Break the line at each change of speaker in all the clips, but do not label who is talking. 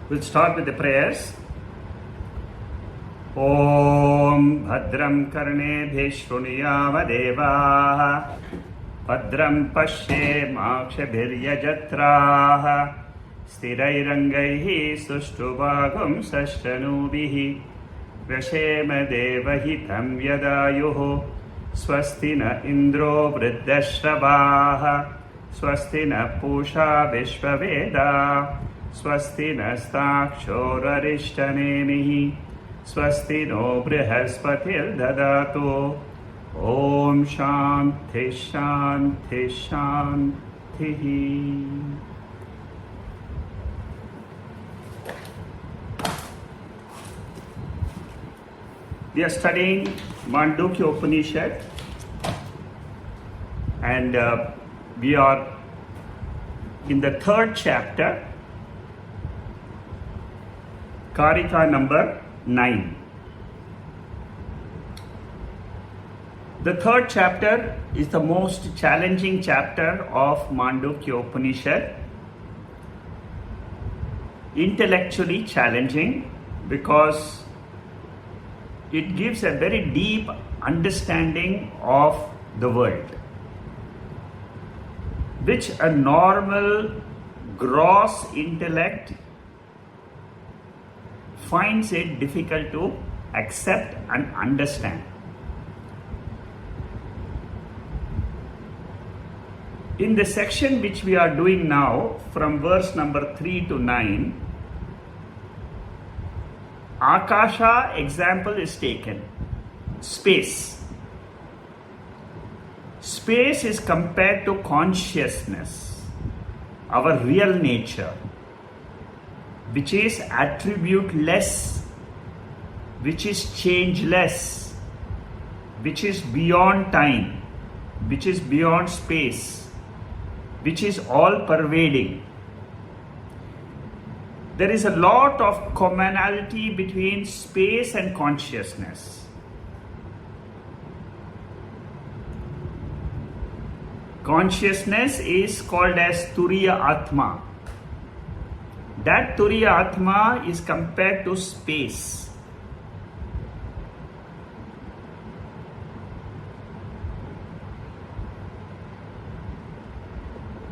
We'll start with the prayers. Om Bhadram Karnebhi Shruniyama Devaha Bhadram Pashe Makshabhiryajatraha Stirairangaihi Sushtubhagam Sashtanubihi Vyashema Devahitam Yadayuhu Swasti na Indro Vriddashrabaha Swasti na Pusha Vishvaveda Swasti nastakshorarishthanemihi Swasti no Brihaspati'l Dadatu Om Shanti Shanti Shanti. We are studying Mandukya Upanishad and we are in the third chapter, Karika number 9. The third chapter is the most challenging chapter of Mandukya Upanishad. Intellectually challenging because it gives a very deep understanding of the world, which a normal gross intellect finds it difficult to accept and understand. In the section which we are doing now, from verse number 3 to 9, Akasha example is taken. Space. Space is compared to consciousness, our real nature, which is attributeless, which is changeless, which is beyond time, which is beyond space, which is all-pervading. There is a lot of commonality between space and consciousness. Consciousness is called as Turiya Atma. That Turiya Atma is compared to space.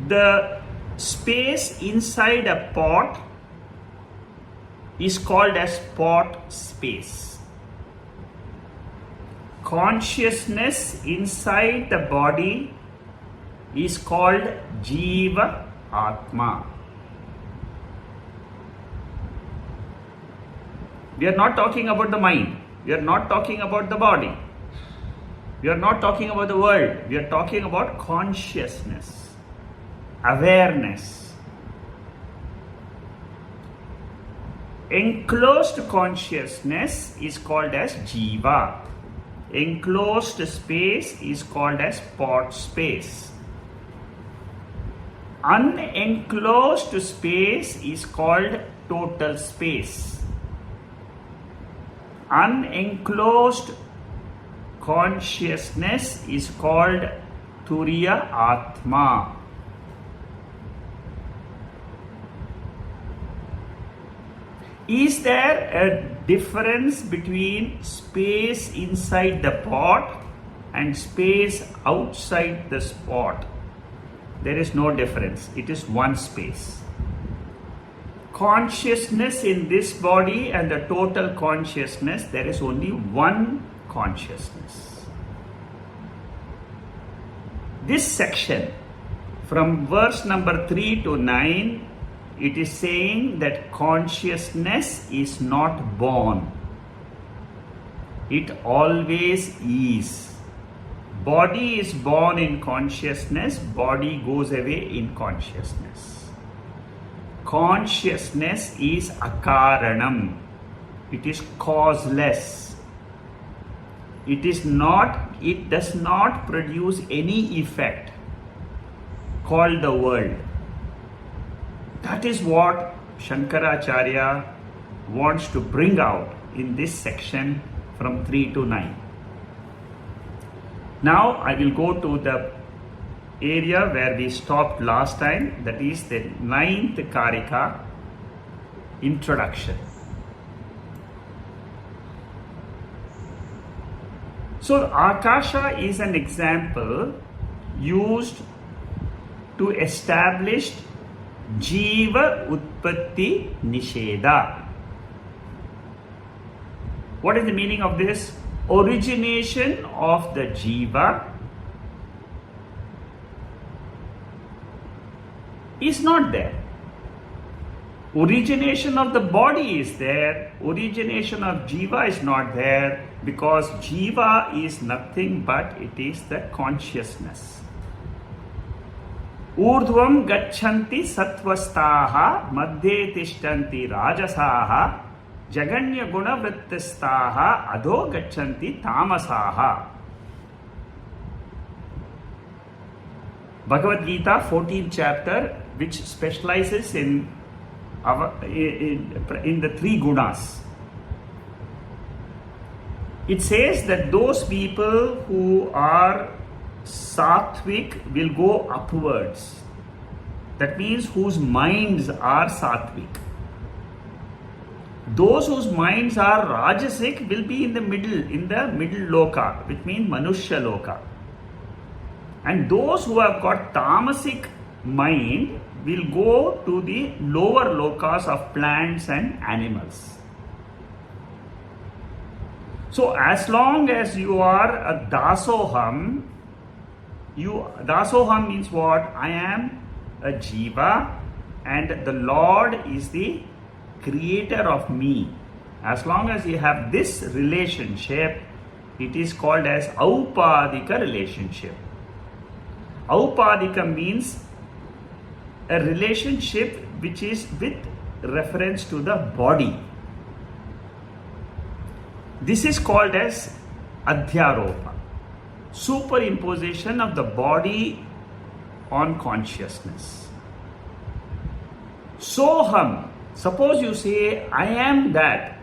The space inside a pot is called as pot space. Consciousness inside the body is called Jiva Atma. We are not talking about the mind. We are not talking about the body. We are not talking about the world. We are talking about consciousness, awareness. Enclosed consciousness is called as Jiva. Enclosed space is called as pot space. Unenclosed space is called total space. Unenclosed consciousness is called Turiya Atma. Is there a difference between space inside the pot and space outside the pot? There is no difference. It is one space. Consciousness in this body and the total consciousness, there is only one consciousness. This section, from verse number 3 to 9, it is saying that consciousness is not born. It always is. Body is born in consciousness, body goes away in consciousness. Consciousness is akaranam. It is causeless. It does not produce any effect called the world. That is what Shankaracharya wants to bring out in this section from 3 to 9. Now I will go to the area where we stopped last time, that is the 9th Karika, introduction. So Akasha is an example used to establish Jiva Utpatti Nisheda. What is the meaning of this? Origination of the Jiva is not there. Origination of the body is there. Origination of Jiva is not there, because Jiva is nothing but it is the consciousness. Urdhvam gachanti sattvastaha madhye tishtanti rajasaha jaganya gunavrittastaha adho gachanti tamasaha. Bhagavad Gita 14th chapter, which specializes in the three gunas. It says that those people who are sattvic will go upwards. That means whose minds are sattvic. Those whose minds are rajasic will be in the middle loka, which means manushya loka. And those who have got tamasic mind will go to the lower lokas of plants and animals. So as long as you are a dasoham, dasoham means what? I am a jiva and the Lord is the creator of me. As long as you have this relationship, it is called as aupadika relationship. Aupadika means a relationship which is with reference to the body. This is called as adhyaropa, superimposition of the body on consciousness. Soham, suppose you say, I am that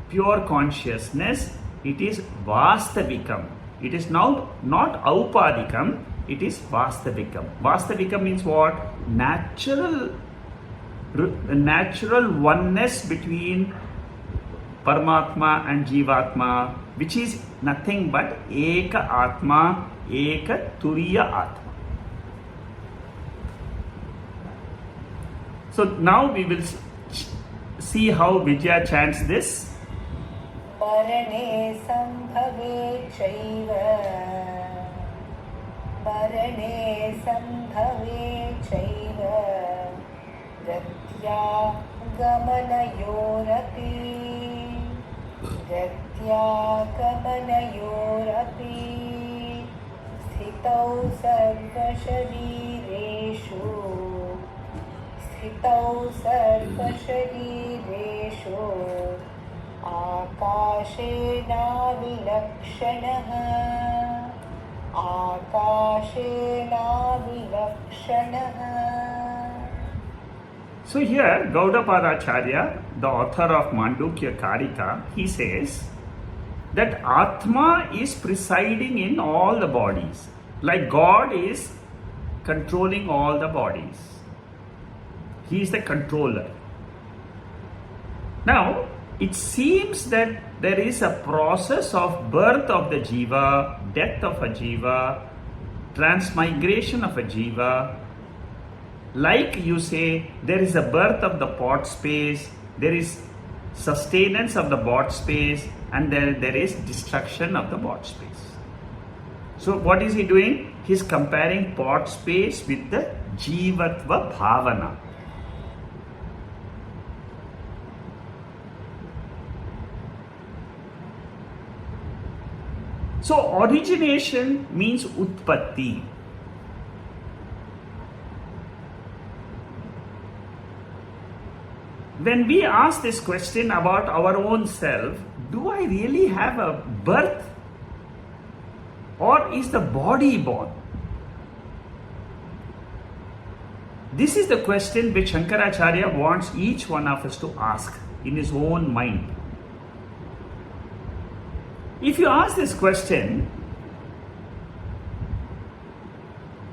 pure consciousness, it is vastavikam. It is now not aupadikam, it is vastavikam. Vastavikam means what? Natural oneness between Paramatma and Jivatma, which is nothing but Eka Atma, Eka Turiya Atma. So now we will see how Vijaya chants this.
Parane sambhave chaiva, Parane sambhave chaiva, Gatya gamanayorapi, Gatya gamanayorapi, Sthitau sarvasharireshu, Sthitau sarvasharireshu, Akashena vilakshanaha, Akashena vilakshanaha.
So here, Gaudapadacharya, the author of Mandukya Karika, he says that Atma is presiding in all the bodies. Like God is controlling all the bodies. He is the controller. Now, it seems that there is a process of birth of the jiva, death of a jiva, transmigration of a jiva. Like you say, there is a birth of the pot space, there is sustenance of the bot space, and then there is destruction of the bot space. So what is he doing? He is comparing pot space with the jivatva bhavana. So origination means utpatti. When we ask this question about our own self, do I really have a birth? Or is the body born? This is the question which Shankaracharya wants each one of us to ask in his own mind. If you ask this question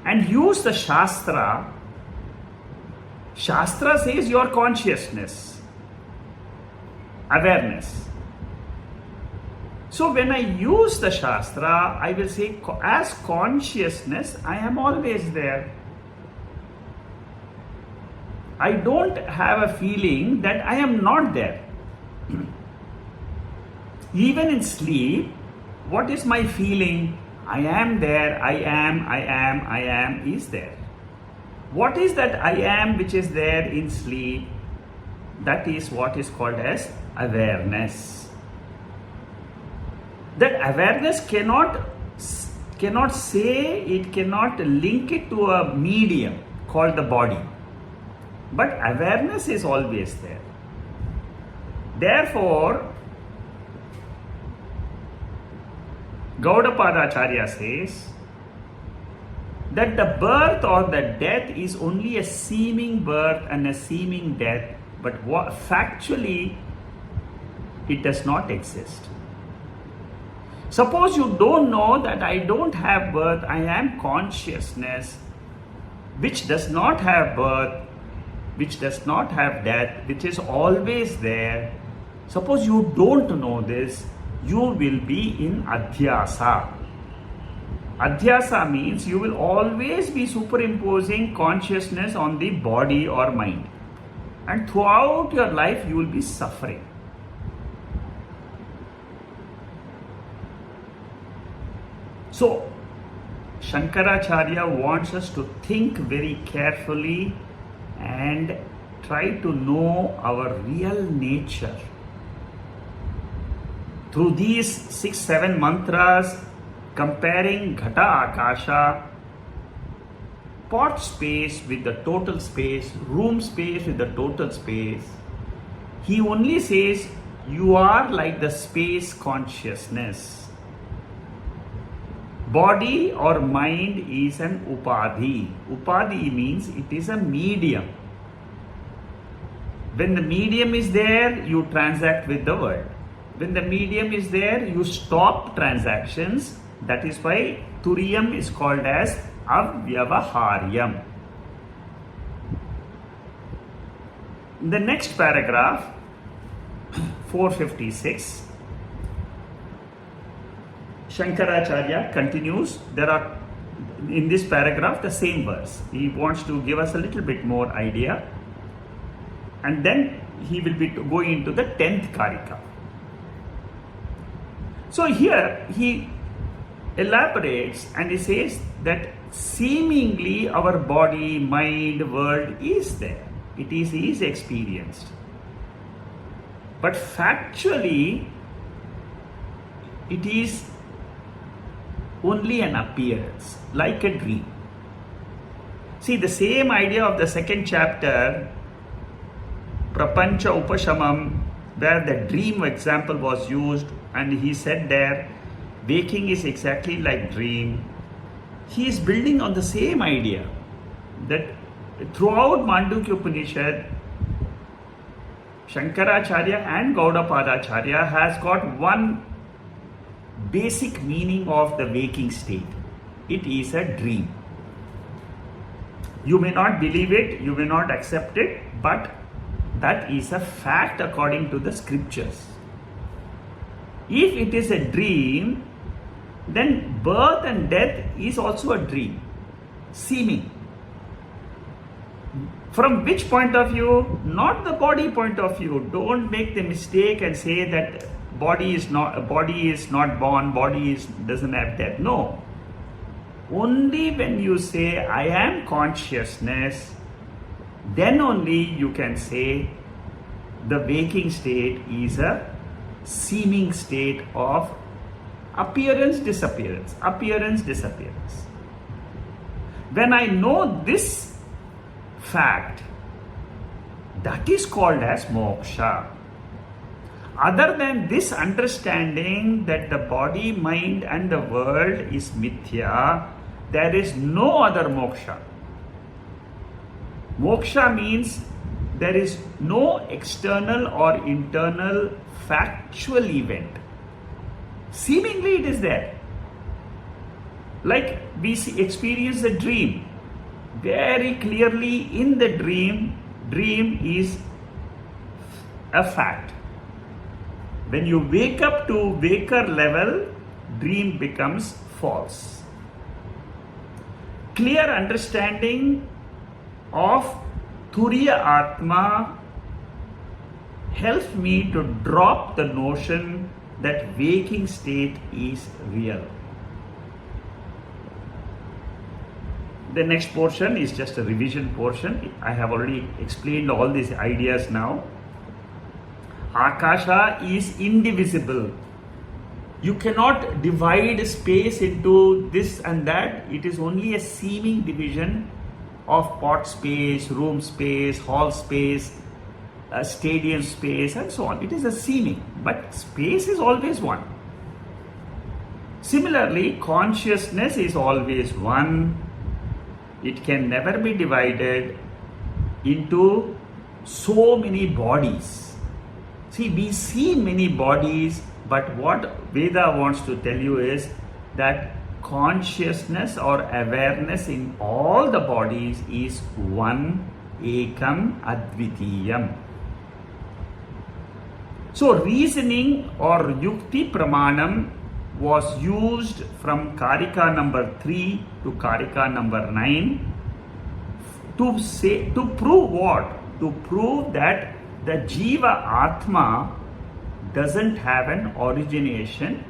and use the Shastra Shastra says your consciousness, awareness. So when I use the Shastra, I will say as consciousness, I am always there. I don't have a feeling that I am not there. Even in sleep, what is my feeling? I am there, I am is there. What is that I am which is there in sleep? That is what is called as awareness. That awareness cannot say, it cannot link it to a medium called the body. But awareness is always there. Therefore, Gaudapadacharya says that the birth or the death is only a seeming birth and a seeming death, but factually it does not exist. Suppose you don't know that I don't have birth, I am consciousness, which does not have birth, which does not have death, which is always there. Suppose you don't know this, you will be in adhyasa. Adhyasa means you will always be superimposing consciousness on the body or mind. And throughout your life, you will be suffering. So, Shankaracharya wants us to think very carefully and try to know our real nature. Through these 6-7 mantras, comparing Ghata Akasha, pot space with the total space, room space with the total space, he only says you are like the space consciousness. Body or mind is an Upadhi. Upadhi means it is a medium. When the medium is there, you transact with the world. When the medium is there, you stop transactions. That is why Turiyam is called as Avyavaharyam. In the next paragraph, 456, Shankaracharya continues. There are in this paragraph the same verse. He wants to give us a little bit more idea, and then he will be going into the 10th Karika. So here he elaborates and he says that seemingly our body, mind, world is there. It is experienced. But factually, it is only an appearance, like a dream. See, the same idea of the second chapter, Prapancha Upashamam, where the dream example was used, and he said there, waking is exactly like dream. He is building on the same idea that throughout Mandukya Upanishad, Shankaracharya and Gaudapadacharya has got one basic meaning of the waking state. It is a dream. You may not believe it, you may not accept it, but that is a fact according to the scriptures. If it is a dream, then birth and death is also a dream, seeming. From which point of view? Not the body point of view. Don't make the mistake and say that body is not born, doesn't have death. No. Only when you say I am consciousness, then only you can say the waking state is a seeming state of appearance, disappearance, appearance, disappearance. When I know this fact, that is called as moksha. Other than this understanding that the body, mind and the world is mithya, there is no other moksha. Moksha means there is no external or internal factual event. Seemingly it is there. Like we experience a dream. Very clearly in the dream, dream is a fact. When you wake up to waker level, dream becomes false. Clear understanding of Turiya Atma helps me to drop the notion that waking state is real. The next portion is just a revision portion. I have already explained all these ideas now. Akasha is indivisible. You cannot divide space into this and that. It is only a seeming division of pot space, room space, hall space, stadium space, and so on. It is a seeming, but space is always one. Similarly, consciousness is always one. It can never be divided into so many bodies. See, we see many bodies, but what Veda wants to tell you is that consciousness or awareness in all the bodies is one, ekam advitiyam. So reasoning or yukti pramanam was used from Karika number 3 to Karika number 9 to prove what? To prove that the Jiva Atma doesn't have an origination,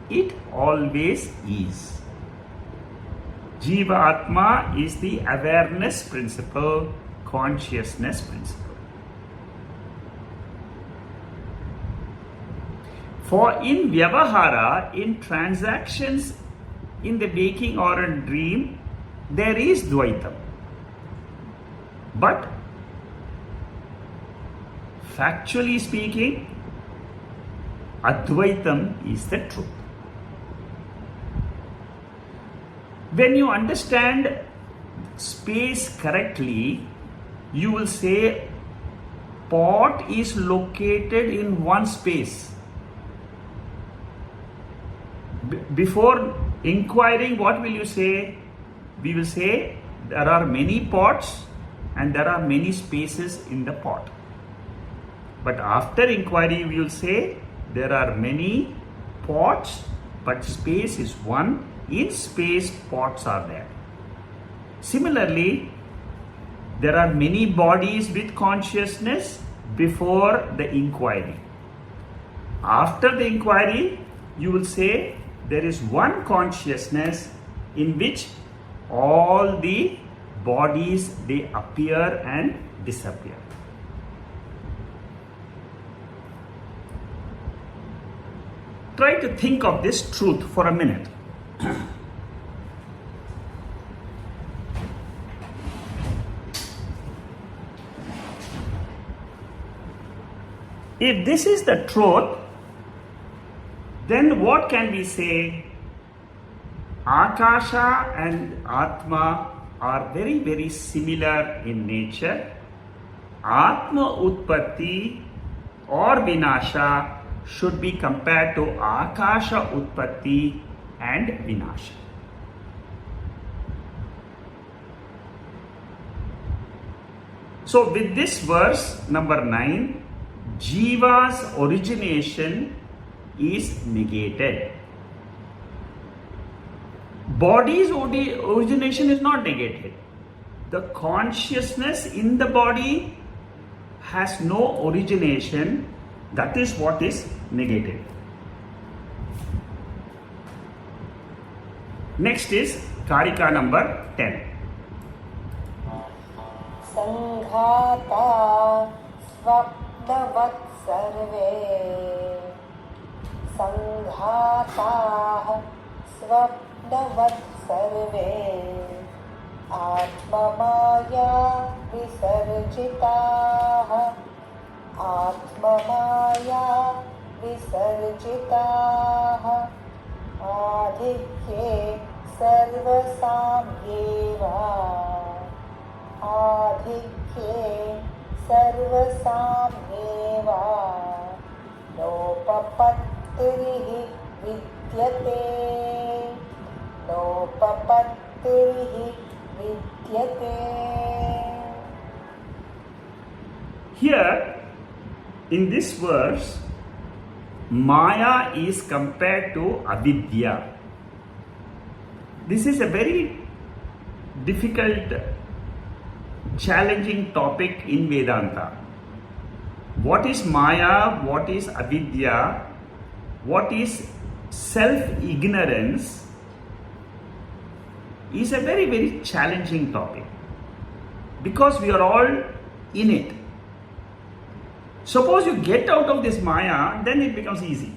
it always is. Jiva Atma is the awareness principle, consciousness principle. For in Vyavahara, in transactions, in the waking or in dream, there is Dvaitam. But factually speaking, Advaitam is the truth. When you understand space correctly, you will say pot is located in one space. Before inquiring, what will you say? We will say there are many pots and there are many spaces in the pot. But after inquiry, we will say there are many pots, but space is one. In space, pots are there. Similarly, there are many bodies with consciousness before the inquiry. After the inquiry, you will say there is one consciousness in which all the bodies, they appear and disappear. Try to think of this truth for a minute. If this is the truth, then what can we say? Akasha and Atma are very, very similar in nature. Atma Utpatti or Vinasha should be compared to Akasha Utpatti and Vinasha. So with this verse number 9, Jiva's origination is negated. Body's origination is not negated. The consciousness in the body has no origination. That is what is negated. Next is Karika number 10.
Sanghata swapnavat sarve. Sanghata swapnavat sarve. Atma maya visarjita. Atma maya visarjita. Adhikye sarvasamyeva. Adhikye sarvasamyeva. Nopapattrihi vidyate. Nopapattrihi vidyate.
Here, in this verse, Maya is compared to Avidya. This is a very difficult, challenging topic in Vedanta. What is Maya? What is Avidya? What is self-ignorance? Is a very, very challenging topic because we are all in it. Suppose you get out of this Maya, then it becomes easy.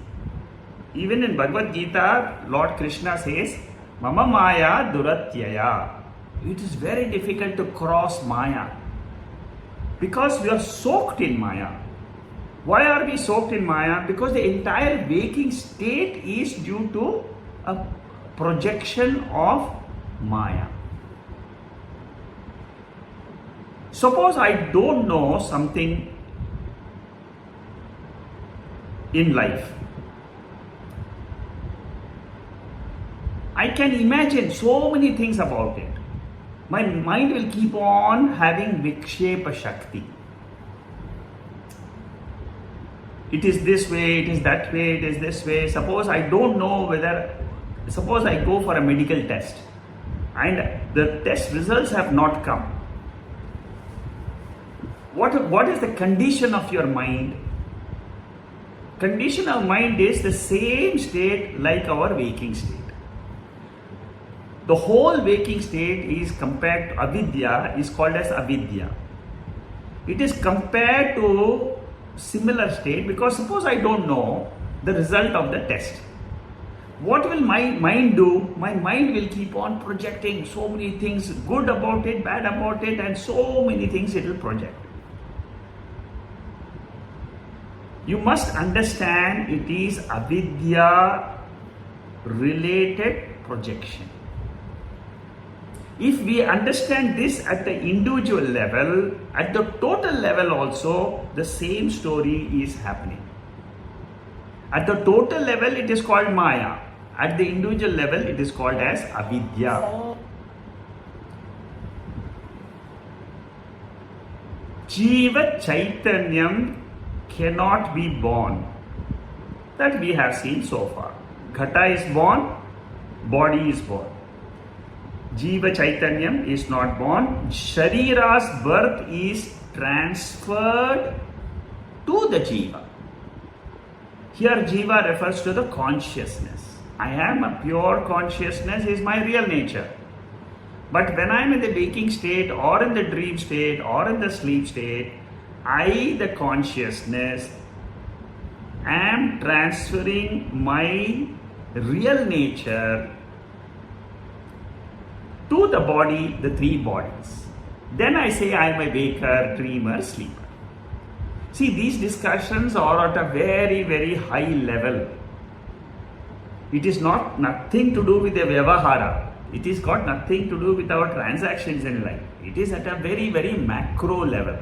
Even in Bhagavad Gita, Lord Krishna says, Mama Maya Duratyaya. It is very difficult to cross Maya because we are soaked in Maya. Why are we soaked in Maya? Because the entire waking state is due to a projection of Maya. Suppose I don't know something in life. I can imagine so many things about it. My mind will keep on having Vikshepa Shakti. It is this way, it is that way, it is this way. Suppose I don't know suppose I go for a medical test and the test results have not come. What is the condition of your mind? Condition of mind is the same state like our waking state. The whole waking state is compared to Avidya, is called as Avidya. It is compared to similar state because suppose I don't know the result of the test. What will my mind do? My mind will keep on projecting so many things, good about it, bad about it, and so many things it will project. You must understand it is Avidya related projection. If we understand this at the individual level, at the total level also, the same story is happening. At the total level, it is called Maya. At the individual level, it is called as Avidya. Jiva Chaitanyam cannot be born. That we have seen so far. Ghata is born, body is born. Jiva Chaitanyam is not born. Sharira's birth is transferred to the Jiva. Here Jiva refers to the consciousness. I am a pure consciousness is my real nature. But when I am in the waking state or in the dream state or in the sleep state, I, the consciousness, am transferring my real nature to the body, the three bodies. Then I say I am a waker, dreamer, sleeper. See, these discussions are at a very, very high level. It is nothing to do with the Vyavahara. It is got nothing to do with our transactions in life. It is at a very, very macro level.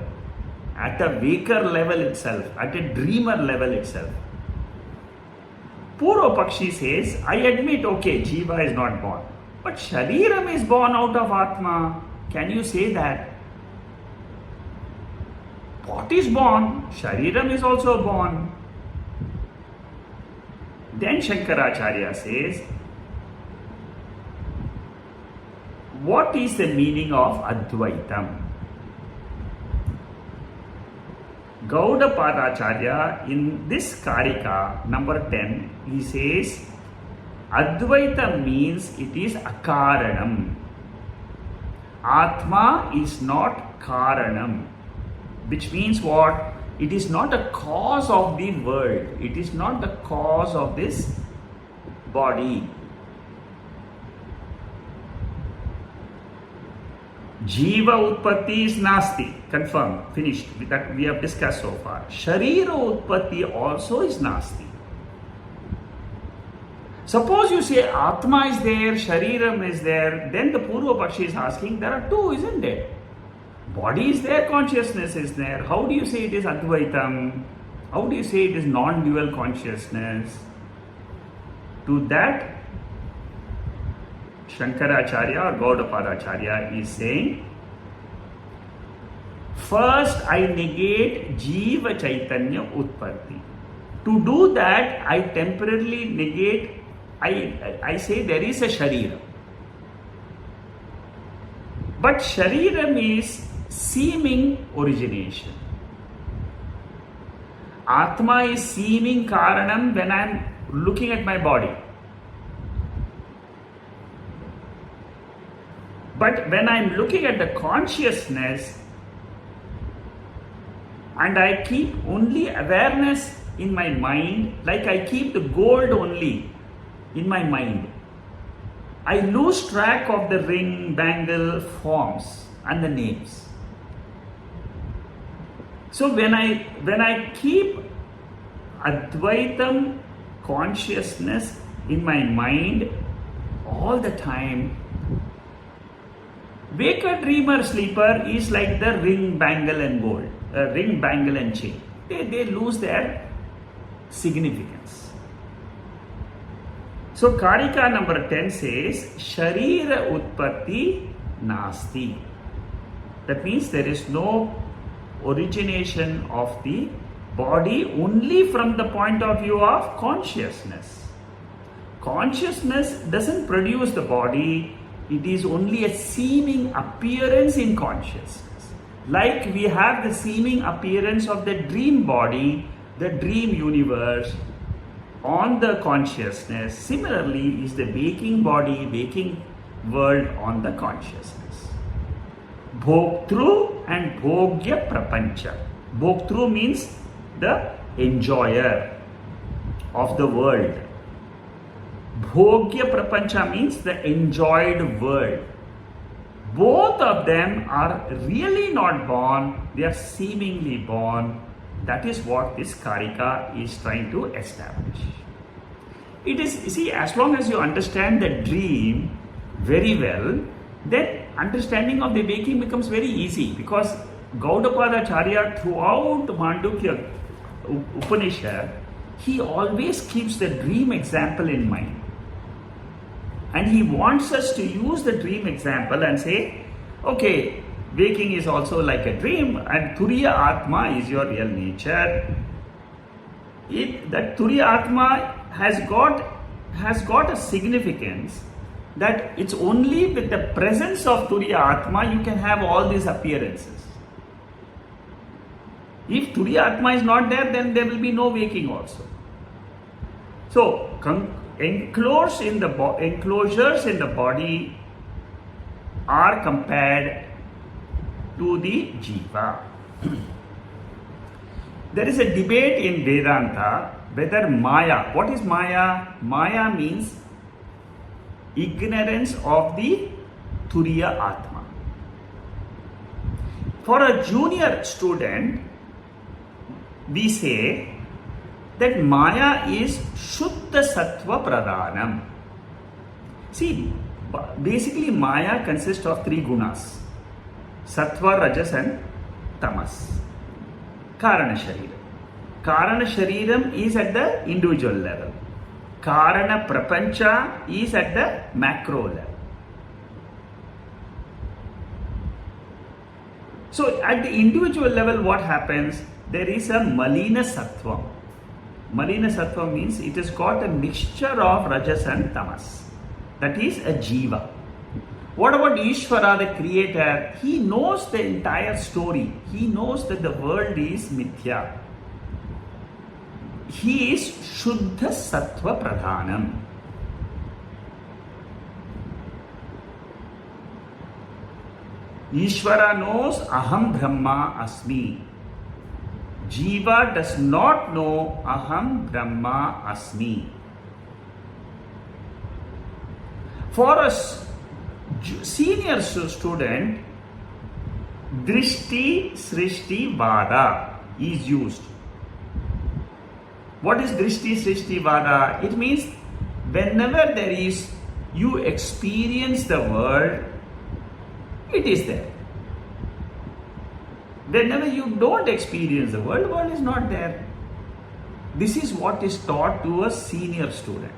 At a waker level itself, at a dreamer level itself. Purva Pakshi says, I admit, okay, Jiva is not born. But Shariram is born out of Atma. Can you say that? What is born? Shariram is also born. Then Shankaracharya says, what is the meaning of Advaitam? Gaudapadacharya in this Karika number 10, he says, Advaita means it is akaranam. Atma is not karanam. Which means what? It is not a cause of the world. It is not the cause of this body. Jiva Utpatti is Nasti. Confirmed. Finished. That we have discussed so far. Sharira Utpatti also is Nasti. Suppose you say Atma is there, Shariram is there, then the Purva Pakshi is asking, there are two, isn't it? Body is there, consciousness is there. How do you say it is Advaitam? How do you say it is non-dual consciousness? To that, Shankaracharya or Gaudapadacharya is saying, First, I negate Jiva Chaitanya Utpatti. To do that, I temporarily negate, I say there is a Sharira. But Shariram is seeming origination. Atma is seeming Karanam when I am looking at my body. But when I am looking at the consciousness and I keep only awareness in my mind, like I keep the gold only in my mind, I lose track of the ring, bangle, forms and the names. So when I keep Advaitam consciousness in my mind all the time, waker, dreamer, sleeper is like the ring, bangle and gold, ring, bangle and chain. They lose their significance. So Karika number 10 says, Sharira Utpatti Nasti. That means there is no origination of the body only from the point of view of consciousness. Consciousness doesn't produce the body, it is only a seeming appearance in consciousness. Like we have the seeming appearance of the dream body, the dream universe on the consciousness, similarly is the waking body, waking world on the consciousness. Bhoktru and Bhogya Prapancha. Bhoktru means the enjoyer of the world. Bhogya Prapancha means the enjoyed world. Both of them are really not born, they are seemingly born. That is what this Karika is trying to establish. It is, see, as long as you understand the dream very well, then understanding of the waking becomes very easy, because Gaudapadacharya throughout Mandukya Upanishad, he always keeps the dream example in mind. And he wants us to use the dream example and say, okay, waking is also like a dream and Turiya Atma is your real nature. That Turiya Atma has got a significance that it's only with the presence of Turiya Atma you can have all these appearances. If Turiya Atma is not there, then there will be no waking also. So, enclosures in the body are compared to the Jiva. There is a debate in Vedanta whether Maya, what is Maya? Maya means ignorance of the Turiya Atma. For a junior student, we say that Maya is Shuddha Sattva Pradhanam. See, basically Maya consists of three gunas: Sattva, Rajas and Tamas. Karana Shariram. Karana Shariram is at the individual level. Karana Prapancha is at the macro level. So at the individual level, what happens? There is a Malina Sattva. Malina Sattva means it has got a mixture of Rajas and Tamas. That is a Jiva. What about Ishvara, the creator? He knows the entire story. He knows that the world is mithya. He is Shuddha Sattva Pradhanam. Ishvara knows Aham Brahma Asmi. Jiva does not know Aham Brahma Asmi. For a senior student, Drishti Srishti Vada is used. What is Drishti Srishti Vada? It means whenever there is, you experience the world, it is there. Whenever you don't experience the world is not there. This is what is taught to a senior student.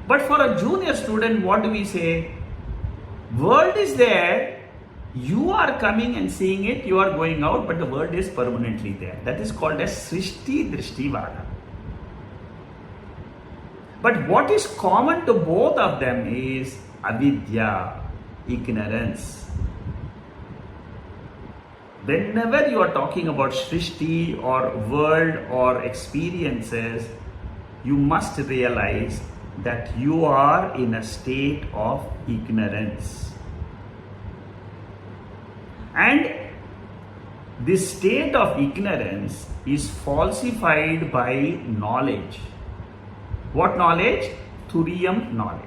But for a junior student, what do we say? World is there, You are coming and seeing it, you are going out, but the word is permanently there. That is called as Srishti Drishtivada. But what is common to both of them is Avidya, ignorance. Whenever you are talking about Srishti or world or experiences, you must realize that you are in a state of ignorance. And this state of ignorance is falsified by knowledge. What knowledge? Turiyam knowledge.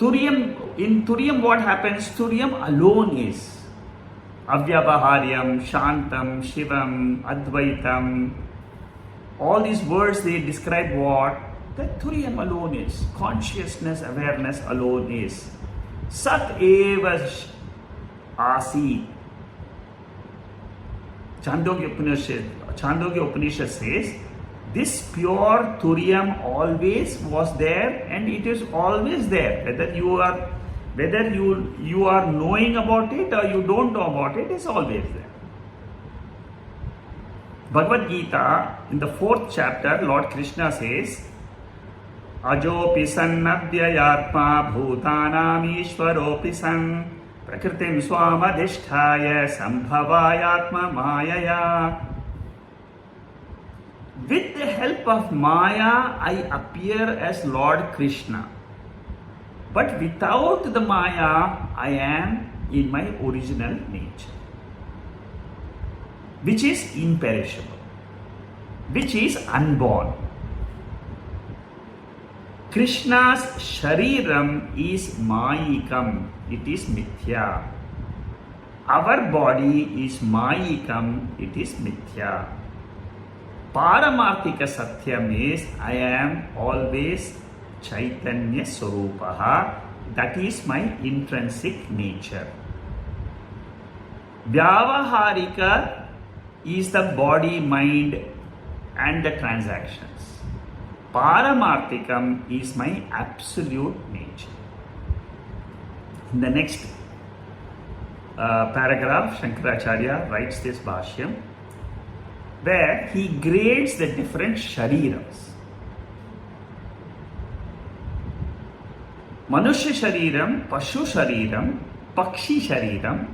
In Turiyam what happens? Turiyam alone is Avyavaharyam, Shantam, Shivam, Advaitam. All these words, they describe what? That Turiyam alone is. Consciousness, awareness alone is. Sat eva asi. Chandogya Upanishad says, this pure Turiyam always was there and it is always there. Whether you are knowing about it or you don't know about it, it's always there. Bhagavad Gita, in the 4th chapter, Lord Krishna says, Ajopi sannabhyayatma bhutanam ishvaropi san prakritim swamadhisthaya sambhavayatma mayaya. With the help of Maya, I appear as Lord Krishna. But without the Maya, I am in my original nature, which is imperishable, which is unborn. Krishna's shariram is mayikam, it is mithya. Our body is mayikam, it is mithya. Paramarthika satyam is I am always Chaitanya Swarupaha, that is my intrinsic nature. Vyavaharika is the body, mind and the transactions. Paramarthikam is my absolute nature. In the next paragraph, Shankaracharya writes this Bashyam, where he grades the different sharirams. Manushya shariram, Pashu shariram, Pakshi shariram.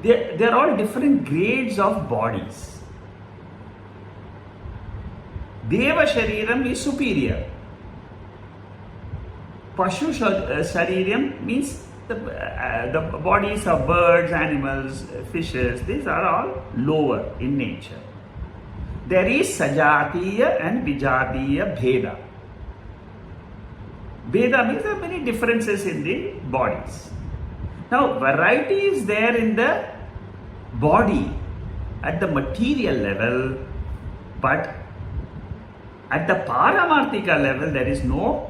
They are all different grades of bodies. Deva shariram is superior. Pashu shariram means the bodies of birds, animals, fishes, these are all lower in nature. There is Sajatiya and Vijatiya Bheda. Bheda means there are many differences in the bodies. Now, variety is there in the body at the material level, but at the Paramarthika level, there is no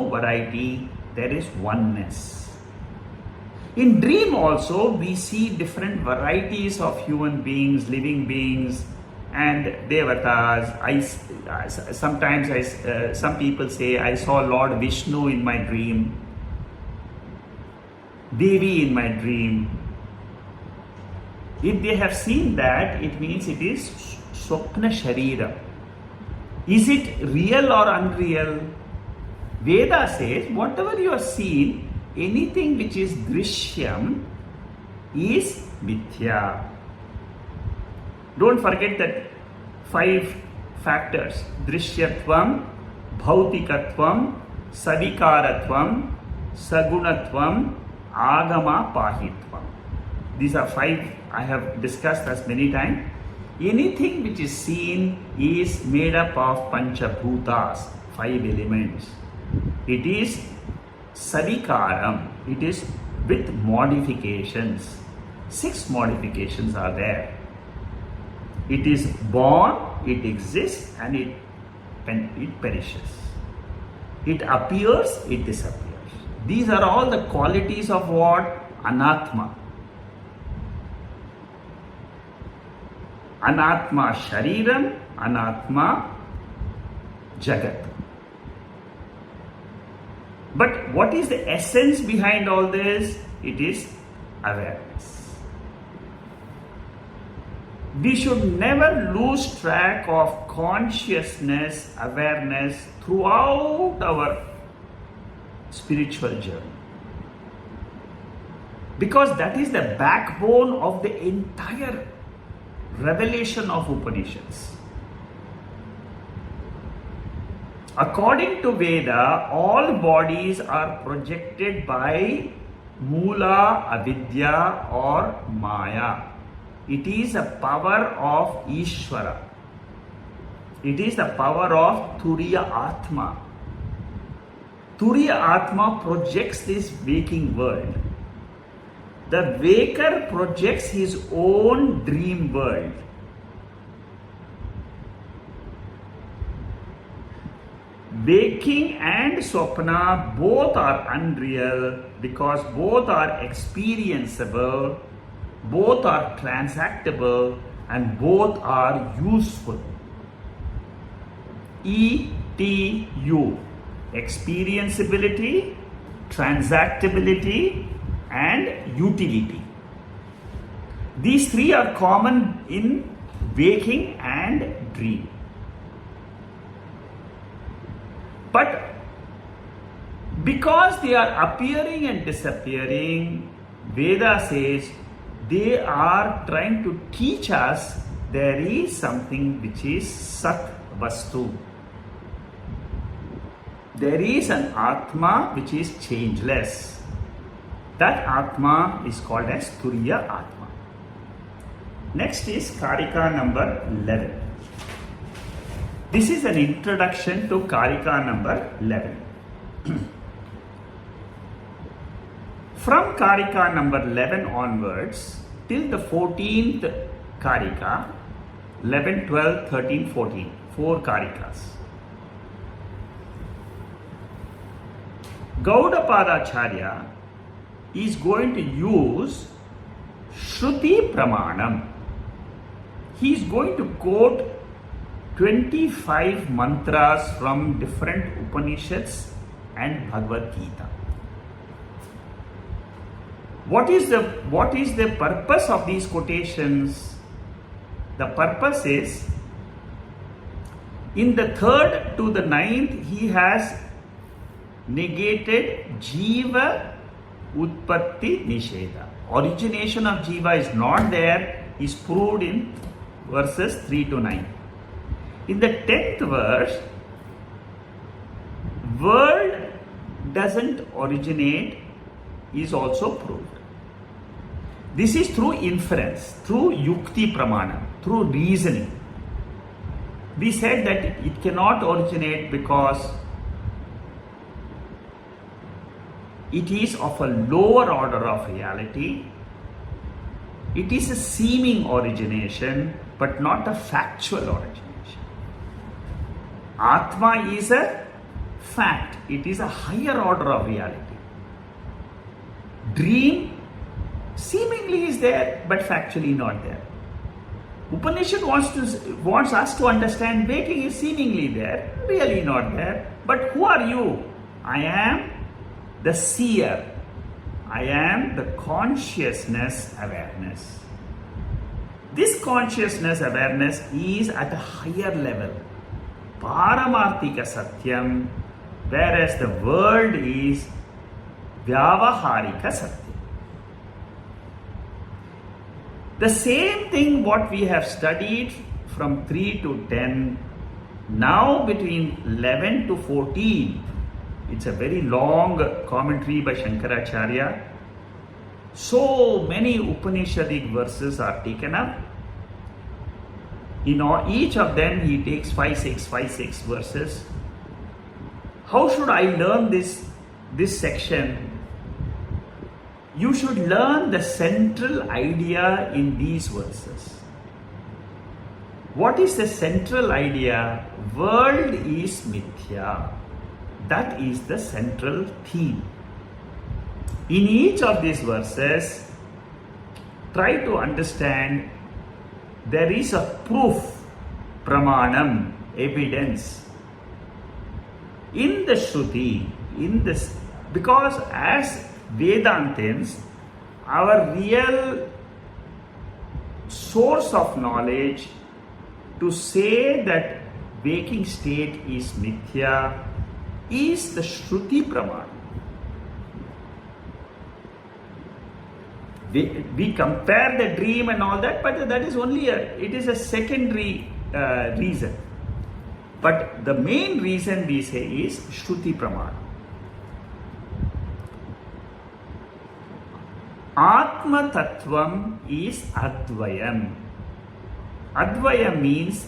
variety, there is oneness. In dream also, we see different varieties of human beings, living beings, and devatas. Some people say, I saw Lord Vishnu in my dream, Devi in my dream. If they have seen that, it means it is Swapna Sharira. Is it real or unreal? Veda says, whatever you have seen, anything which is Drishyam is Mithya. Don't forget that 5 factors: Drishyatvam, Bhautikatvam, Savikaratvam, Sagunatvam, Agama Pahitvam. These are 5 I have discussed as many times. Anything which is seen is made up of Panchabhutas, 5 elements. It is Savikaram, it is with modifications. 6 modifications are there. It is born, it exists, and it perishes. It appears, it disappears. These are all the qualities of what? Anatma. Anatma Shariram, Anatma Jagat. But what is the essence behind all this? It is awareness. We should never lose track of consciousness, awareness throughout our spiritual journey. Because that is the backbone of the entire revelation of Upanishads. According to Veda, all bodies are projected by Mula, Avidya or Maya. It is a power of Ishvara. It is the power of Turiya Atma. Turiya Atma projects this waking world. The waker projects his own dream world. Waking and Swapna both are unreal because both are experienceable, both are transactable, and both are useful. ETU, experienceability, transactability, and utility. These three are common in waking and dream. But because they are appearing and disappearing, Veda says they are trying to teach us there is something which is Sat Vastu. There is an Atma which is changeless. That Atma is called as Turiya Atma. Next is Karika number 11. This is an introduction to Karika number 11. From Karika number 11 onwards till the 14th Karika, 11, 12, 13, 14, 4 Karikas. Gaudapadacharya is going to use Shruti Pramanam. He is going to quote 25 mantras from different Upanishads and Bhagavad Gita. What is the purpose of these quotations? The purpose is, in the 3rd to the 9th, he has negated Jiva Utpatti Nisheda. Origination of Jiva is not there, is proved in verses 3 to 9. In the 10th verse, world doesn't originate is also proved. This is through inference, through yukti pramana, through reasoning. We said that it cannot originate because it is of a lower order of reality. It is a seeming origination, but not a factual origination. Atma is a fact. It is a higher order of reality. Dream seemingly is there, but factually not there. Upanishad wants us to understand waking is seemingly there, really not there. But who are you? I am the seer. I am the consciousness awareness. This consciousness awareness is at a higher level. Paramarthika Satyam, whereas the world is Vyavaharika Satyam. The same thing what we have studied from 3 to 10, now between 11 to 14, it's a very long commentary by Shankaracharya. So many Upanishadic verses are taken up. In each of them he takes 5, 6 verses. How should I learn this section? You should learn the central idea in these verses. What is the central idea? World is mithya. That is the central theme. In each of these verses, try to understand there is a proof, pramanam, evidence. In the Shruti, in this Because as Vedantins, our real source of knowledge to say that waking state is mithya is the Shruti Pramana. We compare the dream and all that, but that is only it is a secondary reason. But the main reason we say is Shruti Pramana. Atma Tattvam is Advayam. Advayam means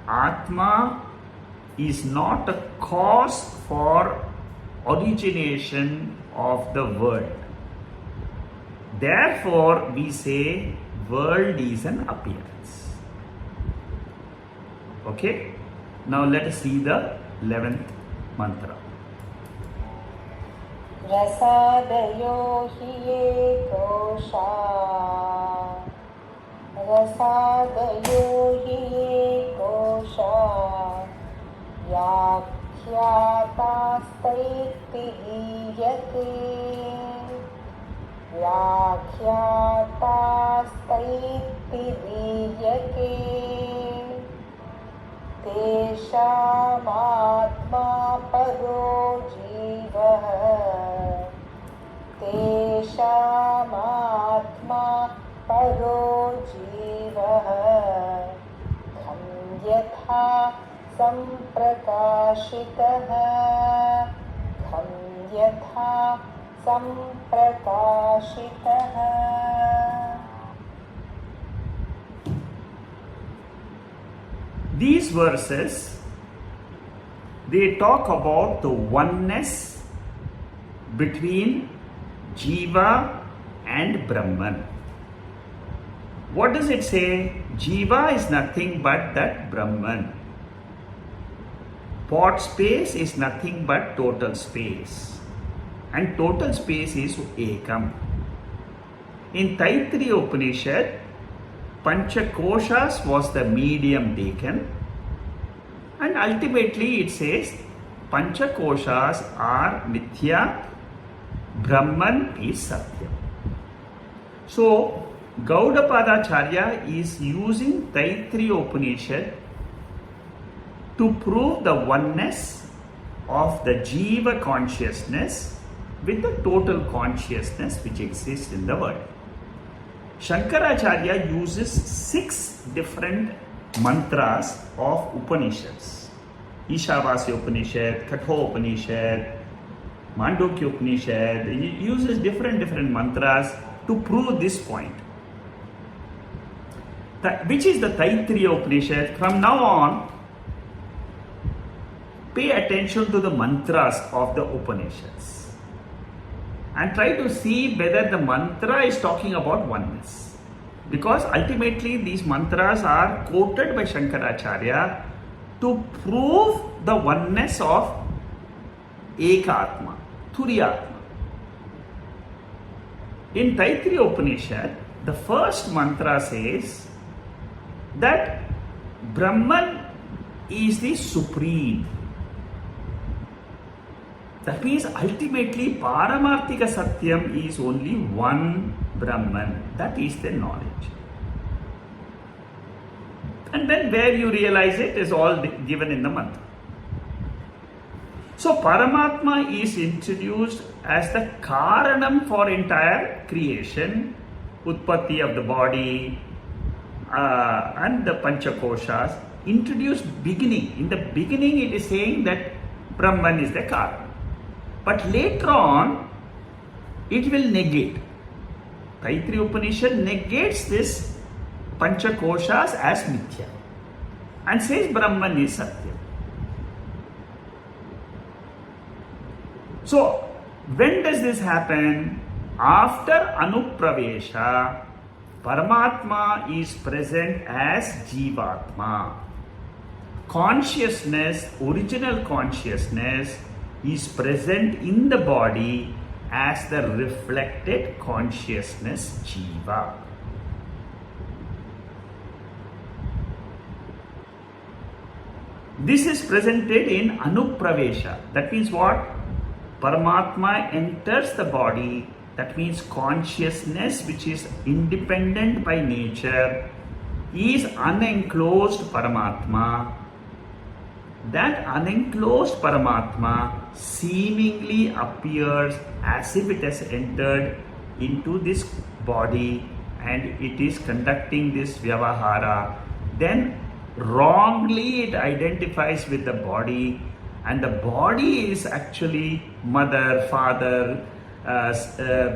Atma is not a cause for origination of the world. Therefore, we say world is an appearance. Okay? Now let us see the 11th mantra.
Rasadayo hi ekosha, Rasadayo hi ekosha, Yakhyatastaiti diyate, Yakhyatastaiti diyate, Tesham Atma paro Jiva, Tesham Atma paro Jiva, Kham yatha samprakashitaha, Kham yatha samprakashitaha.
These verses, they talk about the oneness between Jiva and Brahman. What does it say? Jiva is nothing but that Brahman. Pot space is nothing but total space. And total space is Ekam. In Taittiriya Upanishad, Panchakoshas was the medium taken, and ultimately it says Panchakoshas are Mithya, Brahman is Satyam. So Gaudapadacharya is using Taittiriya Upanishad to prove the oneness of the Jiva consciousness with the total consciousness which exists in the world. Shankaracharya uses 6 different mantras of Upanishads. Ishavasya Upanishad, Katho Upanishad, Mandukya Upanishad. He uses different mantras to prove this point. Which is the Taittiriya Upanishad. From now on, pay attention to the mantras of the Upanishads and try to see whether the mantra is talking about oneness. Because ultimately these mantras are quoted by Shankaracharya to prove the oneness of Ekatma, Turiyatma. In Taittiriya Upanishad, the first mantra says that Brahman is the supreme. That means ultimately Paramarthika Satyam is only one Brahman. That is the knowledge. And then where you realize it is all given in the mantra. So Paramatma is introduced as the Karanam for entire creation, Utpatti of the body and the Panchakoshas. Introduced beginning. In the beginning it is saying that Brahman is the Karanam. But later on, it will negate. Taittiriya Upanishad negates this Panchakoshas as Mithya and says Brahman is Satya. So, when does this happen? After Anupravesha, Paramatma is present as Jivatma. Consciousness, original consciousness, is present in the body as the reflected consciousness Jiva. This is presented in Anupravesha. That means what? Paramatma enters the body, that means consciousness, which is independent by nature, is unenclosed Paramatma. That unenclosed Paramatma seemingly appears as if it has entered into this body and it is conducting this Vyavahara. Then wrongly it identifies with the body, and the body is actually mother, father,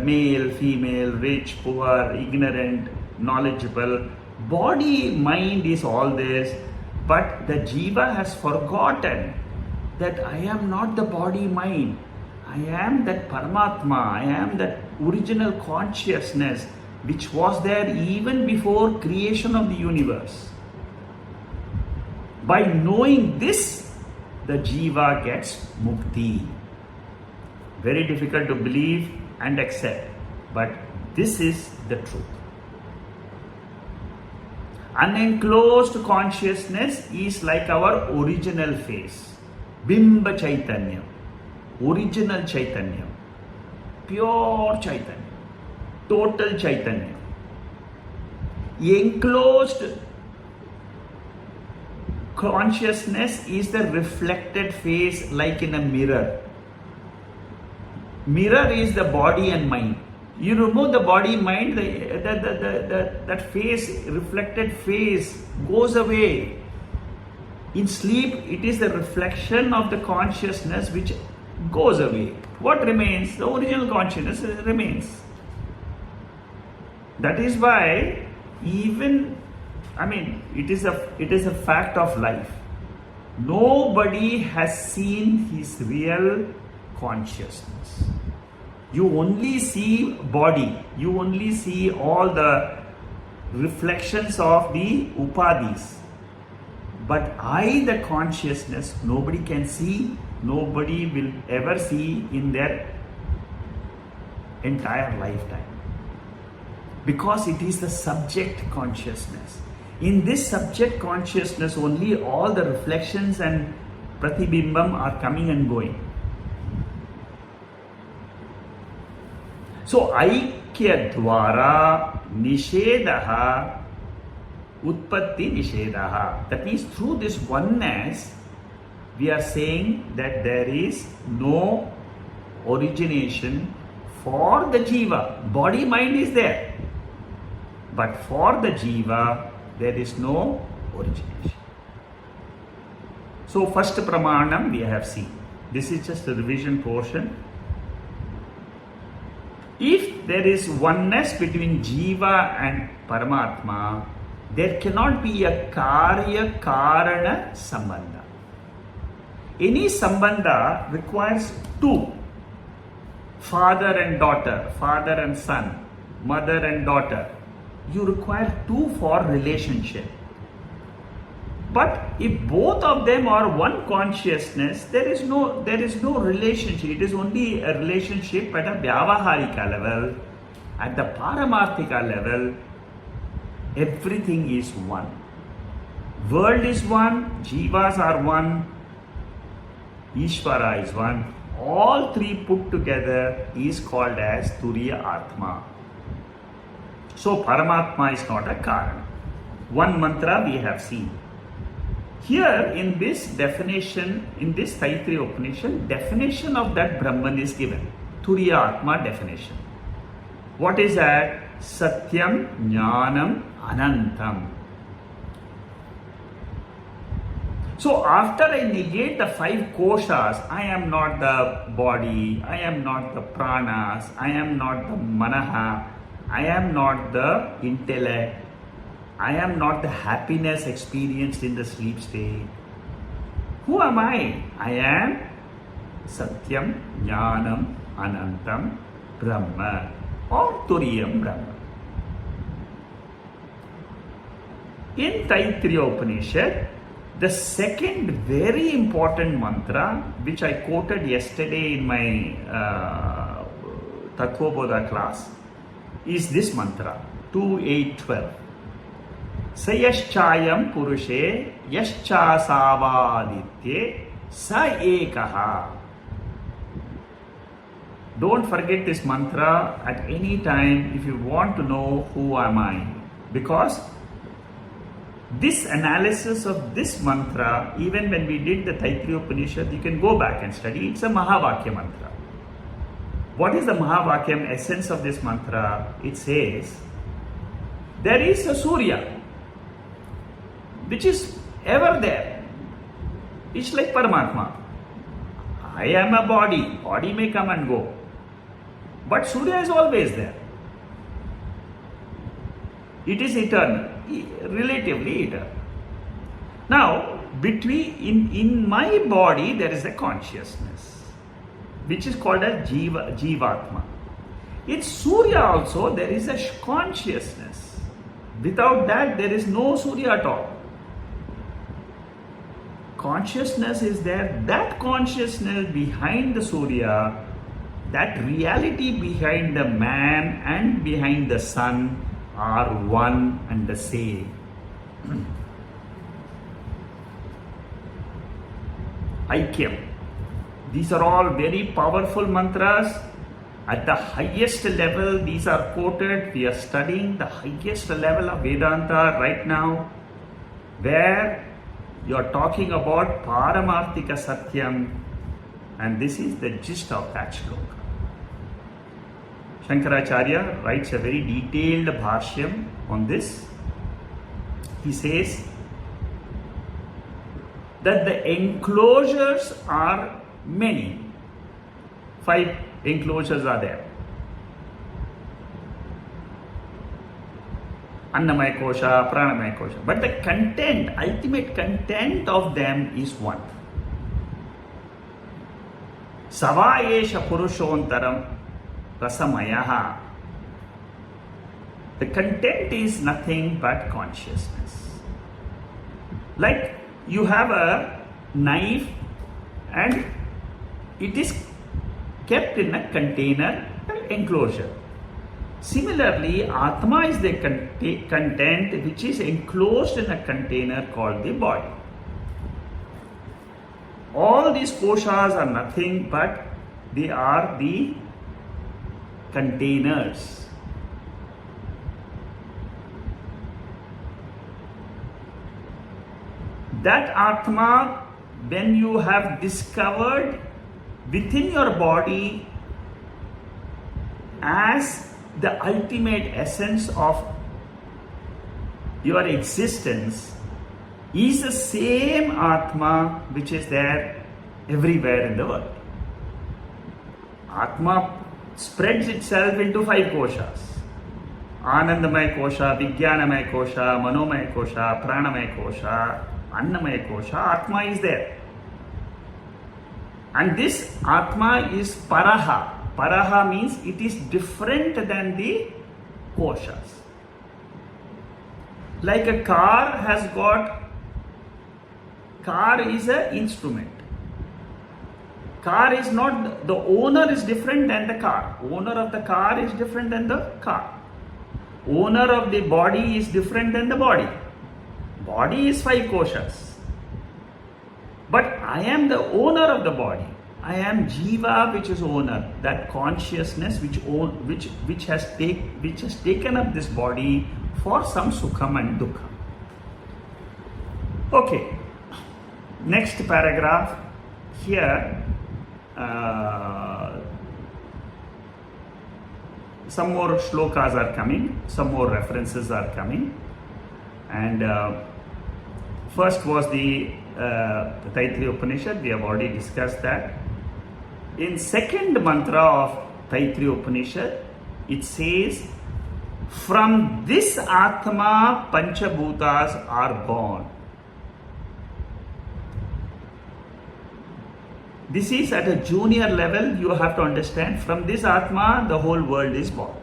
male, female, rich, poor, ignorant, knowledgeable. Body, mind is all this, but the Jiva has forgotten that I am not the body, mind. I am that Paramatma, I am that original consciousness which was there even before creation of the universe. By knowing this, the Jiva gets mukti. Very difficult to believe and accept, but this is the truth. Unenclosed consciousness is like our original face, Bimba Chaitanya, original Chaitanya, pure Chaitanya, total Chaitanya. Enclosed consciousness is the reflected face like in a mirror. Mirror is the body and mind. You remove the body, mind, that face, reflected face goes away. In sleep, it is the reflection of the consciousness which goes away. What remains? The original consciousness remains. That is why it is a fact of life. Nobody has seen his real consciousness. You only see body, you only see all the reflections of the Upadhis. But I, the consciousness, nobody can see, nobody will ever see in their entire lifetime. Because it is the subject consciousness. In this subject consciousness, only all the reflections and pratibhimbam are coming and going. So, Aikya Dwara Nishedaha Utpatti Nishedaha. That means through this oneness, we are saying that there is no origination for the Jiva. Body, mind is there. But for the Jiva, there is no origination. So, first Pramanam we have seen. This is just a revision portion. If there is oneness between Jiva and Paramatma, there cannot be a Karya Karana Sambandha. Any Sambandha requires two. Father and daughter, father and son, mother and daughter. You require two for relationship. But if both of them are one consciousness, there is no relationship. It is only a relationship at a Vyavaharika level. At the Paramarthika level, everything is one. World is one, Jivas are one, Ishvara is one. All three put together is called as Turiya Atma. So Paramatma is not a Karana. One mantra we have seen. Here in this definition, in this Taittiriya Upanishad, definition of that Brahman is given. Turiya Atma definition. What is that? Satyam Jnanam Anantam. So after I negate the five koshas, I am not the body, I am not the pranas, I am not the manaha, I am not the intellect, I am not the happiness experienced in the sleep state. Who am I? I am Satyam Jnanam Anantam Brahma or Turiyam Brahma. In Taittiriya Upanishad, the second very important mantra, which I quoted yesterday in my Tattvabodha class, is this mantra, 2.8.12. Sayaschayam Purushe Yaschasavaditye Sa Ekaha. Don't forget this mantra at any time if you want to know who am I. Because this analysis of this mantra, even when we did the Taittiriya Upanishad, you can go back and study. It's a Mahavakya mantra. What is the Mahavakyam essence of this mantra? It says, there is a Surya, which is ever there. It's like Paramatma. I am a body. Body may come and go. But Surya is always there. It is eternal, relatively eternal. Now, in my body, there is a consciousness, which is called a Jivatma. In Surya also, there is a consciousness. Without that, there is no Surya at all. Consciousness is there. That consciousness behind the Surya, that reality behind the man and behind the sun are one and the same. Aikyam. These are all very powerful mantras. At the highest level, these are quoted. We are studying the highest level of Vedanta right now, where you are talking about Paramarthika Satyam, and this is the gist of that shloka. Shankaracharya writes a very detailed Bashyam on this. He says that the enclosures are many. 5 enclosures are there. Annamaya Kosha, Pranamaya Kosha. But the content, ultimate content of them is one. Savayesha Purushontaram Rasamayaha. The content is nothing but consciousness. Like you have a knife and it is kept in a container, an enclosure. Similarly, Atma is the content which is enclosed in a container called the body. All these koshas are nothing but they are the containers. That Atma, when you have discovered within your body as the ultimate essence of your existence, is the same Atma which is there everywhere in the world. Atma spreads itself into 5 koshas. Anandamaya kosha, Vijnanamaya kosha, Manomaya kosha, Pranamaya kosha, Annamaya kosha. Atma is there. And this Atma is Paraha. Paraha means it is different than the koshas. Like a car has got, car is an instrument. Car is not, the owner is different than the car. Owner of the car is different than the car. Owner of the body is different than the body. Body is 5 koshas. But I am the owner of the body. I am Jiva, which is owner. That consciousness which has taken up this body for some sukham and dukkha. Okay. Next paragraph. Here, some more shlokas are coming. Some more references are coming. And first was the Taittiriya Upanishad. We have already discussed that. In second mantra of Taittiriya Upanishad, it says, from this Atma, Panchabhutas are born. This is at a junior level, you have to understand, from this Atma, the whole world is born.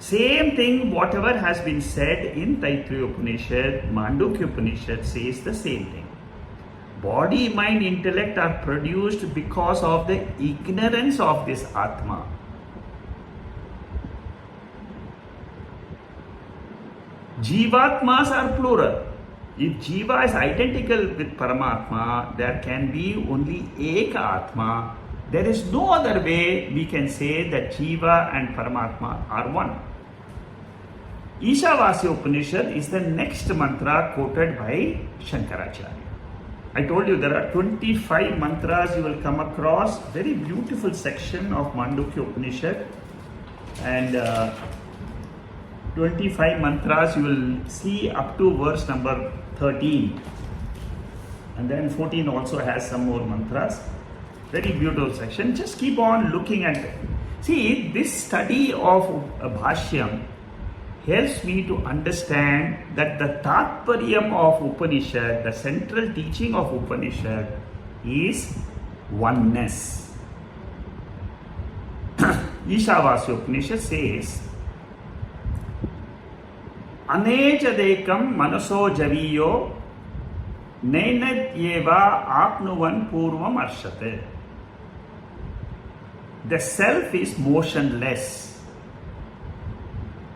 Same thing, whatever has been said in Taittiriya Upanishad, Mandukya Upanishad says the same thing. Body, mind, intellect are produced because of the ignorance of this Atma. Jivatmas are plural. If Jiva is identical with Paramatma, there can be only Eka Atma. There is no other way we can say that Jiva and Paramatma are one. Ishavasya Upanishad is the next mantra quoted by Shankaracharya. I told you there are 25 mantras you will come across. Very beautiful section of Mandukya Upanishad. And 25 mantras you will see up to verse number 13. And then 14 also has some more mantras. Very beautiful section. Just keep on looking at it. See, this study of Bashyam helps me to understand that the Tatparyam of Upanishad, the central teaching of Upanishad, is oneness. Ishavasya Upanishad says, Anejadekam manaso javiyo nainadyeva apnuvan purvam arshate. The self is motionless.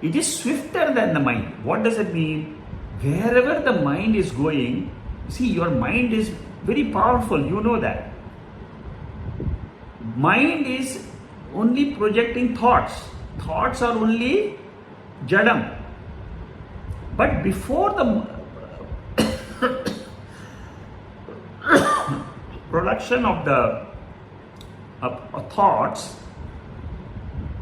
It is swifter than the mind. What does it mean? Wherever the mind is going, see, your mind is very powerful, you know that. Mind is only projecting thoughts. Thoughts are only jadam. But before the production of the thoughts,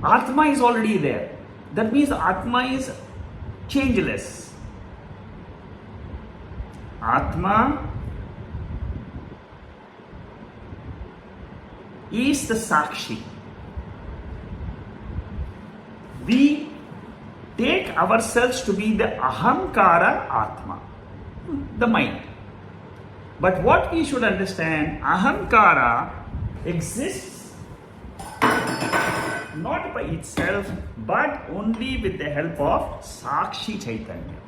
Atma is already there. That means Atma is changeless. Atma is the Sakshi. We take ourselves to be the Ahamkara Atma, the mind. But what we should understand, Ahamkara exists not by itself, but only with the help of Sakshi Chaitanya.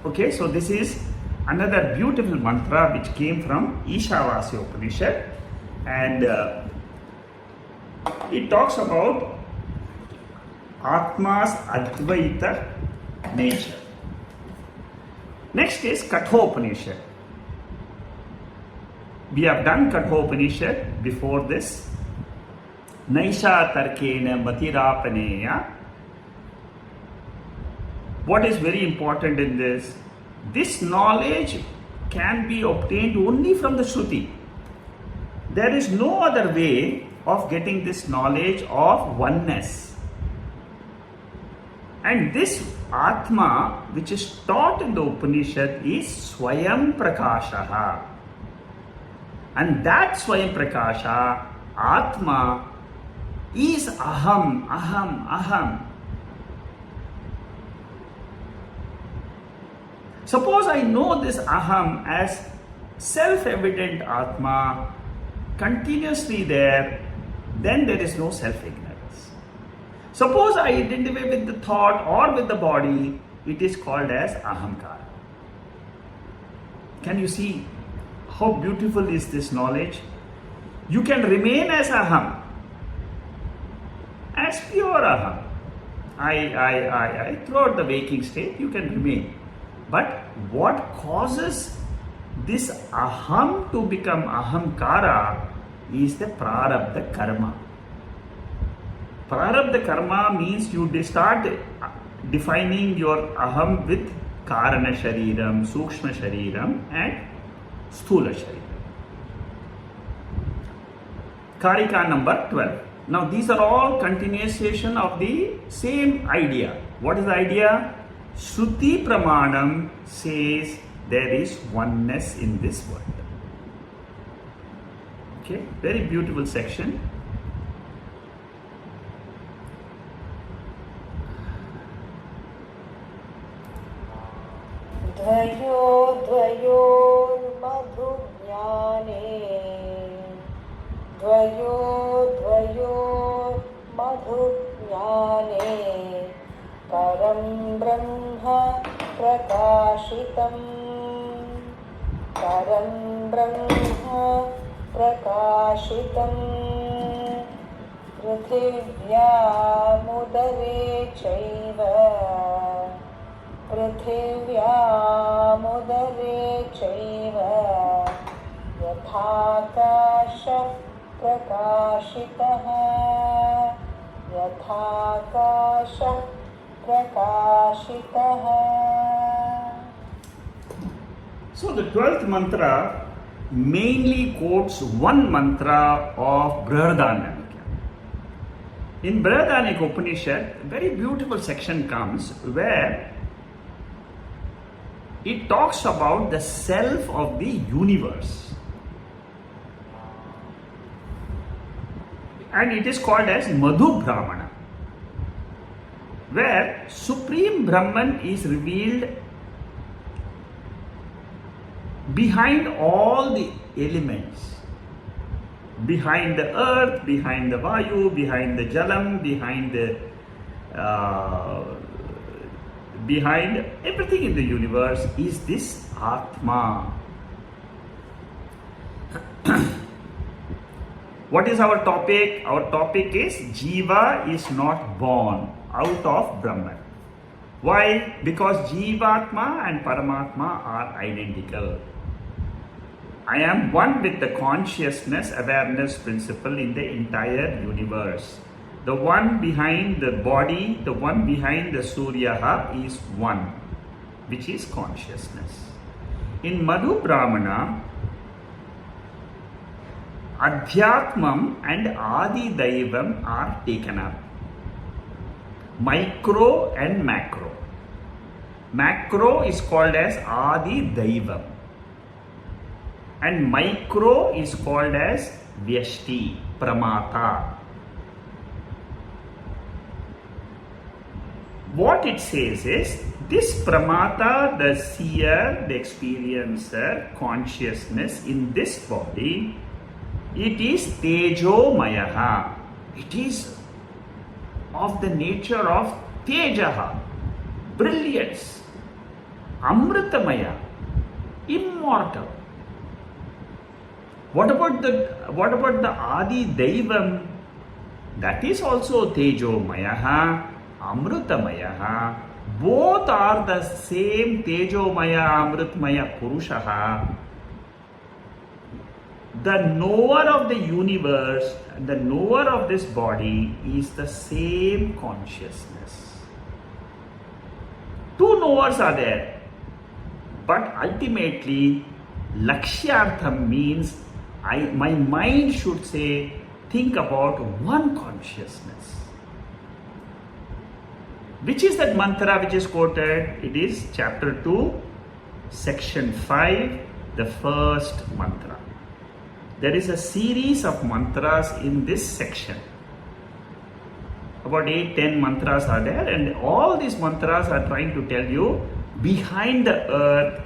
Okay, so this is another beautiful mantra which came from Ishavasya Upanishad, and it talks about Atma's Advaita nature. Next is Kathopanishad. We have done Kathopanishad before this. Naisha Tarkena Matirapaneya. What is very important in this? This knowledge can be obtained only from the Shruti. There is no other way of getting this knowledge of oneness. And this Atma, which is taught in the Upanishad, is Swayam Prakashaha. And that Swayam Prakasha, Atma, is Aham, Aham, Aham. Suppose I know this Aham as self-evident Atma, continuously there, then there is no self-ignorance. Suppose I identify with the thought or with the body, it is called as Ahamkara. Can you see how beautiful is this knowledge? You can remain as Aham, as pure Aham. I, throughout the waking state, you can remain. But what causes this Aham to become Ahamkara is the Prarabdha Karma. Prarabdha Karma means you start defining your Aham with Karana Shariram, Sukshma Shariram and Sthula Shariram. Karika number 12. Now these are all continuation of the same idea. What is the idea? Shruti Pramanam says there is oneness in this world. Okay, very beautiful section.
Dvayo madhugyane param brahma prakashitam prithivya mudare chaiva पृथिव्यामुदरे चैव यथाकाशः प्रकाशितः यथाकाशः प्रकाशितः.
So the 12th mantra mainly quotes one mantra of Brihadaranyaka. In Brihadaranyaka Upanishad, a very beautiful section comes where it talks about the self of the universe. And it is called as Madhu Brahmana, where Supreme Brahman is revealed behind all the elements, behind the earth, behind the vayu, behind the jalam, behind everything in the universe is this Atma. What is our topic? Our topic is Jiva is not born out of Brahman. Why? Because Jivatma and Paramatma are identical. I am one with the consciousness, awareness principle in the entire universe. The one behind the body, the one behind the Suryaha is one, which is consciousness. In Madhu Brahmana, Adhyatmam and Adi Daivam are taken up. Micro and macro. Macro is called as Adi Daivam. And micro is called as Vyashti, Pramata. What it says is, this Pramata, the seer, the experiencer, consciousness in this body, it is Tejomayaha. It is of the nature of Tejaha, brilliance, Amritamaya, immortal. What about the Adi Daivam? That is also Tejomayaha, Amrutamayaha. Both are the same Tejomaya, Amrutmaya Purushaha. The knower of the universe, the knower of this body is the same consciousness. Two knowers are there, but ultimately Lakshyartham means my mind should say, think about one consciousness. Which is that mantra which is quoted? It is chapter 2, section 5, the first mantra. There is a series of mantras in this section. About 8-10 mantras are there, and all these mantras are trying to tell you, behind the earth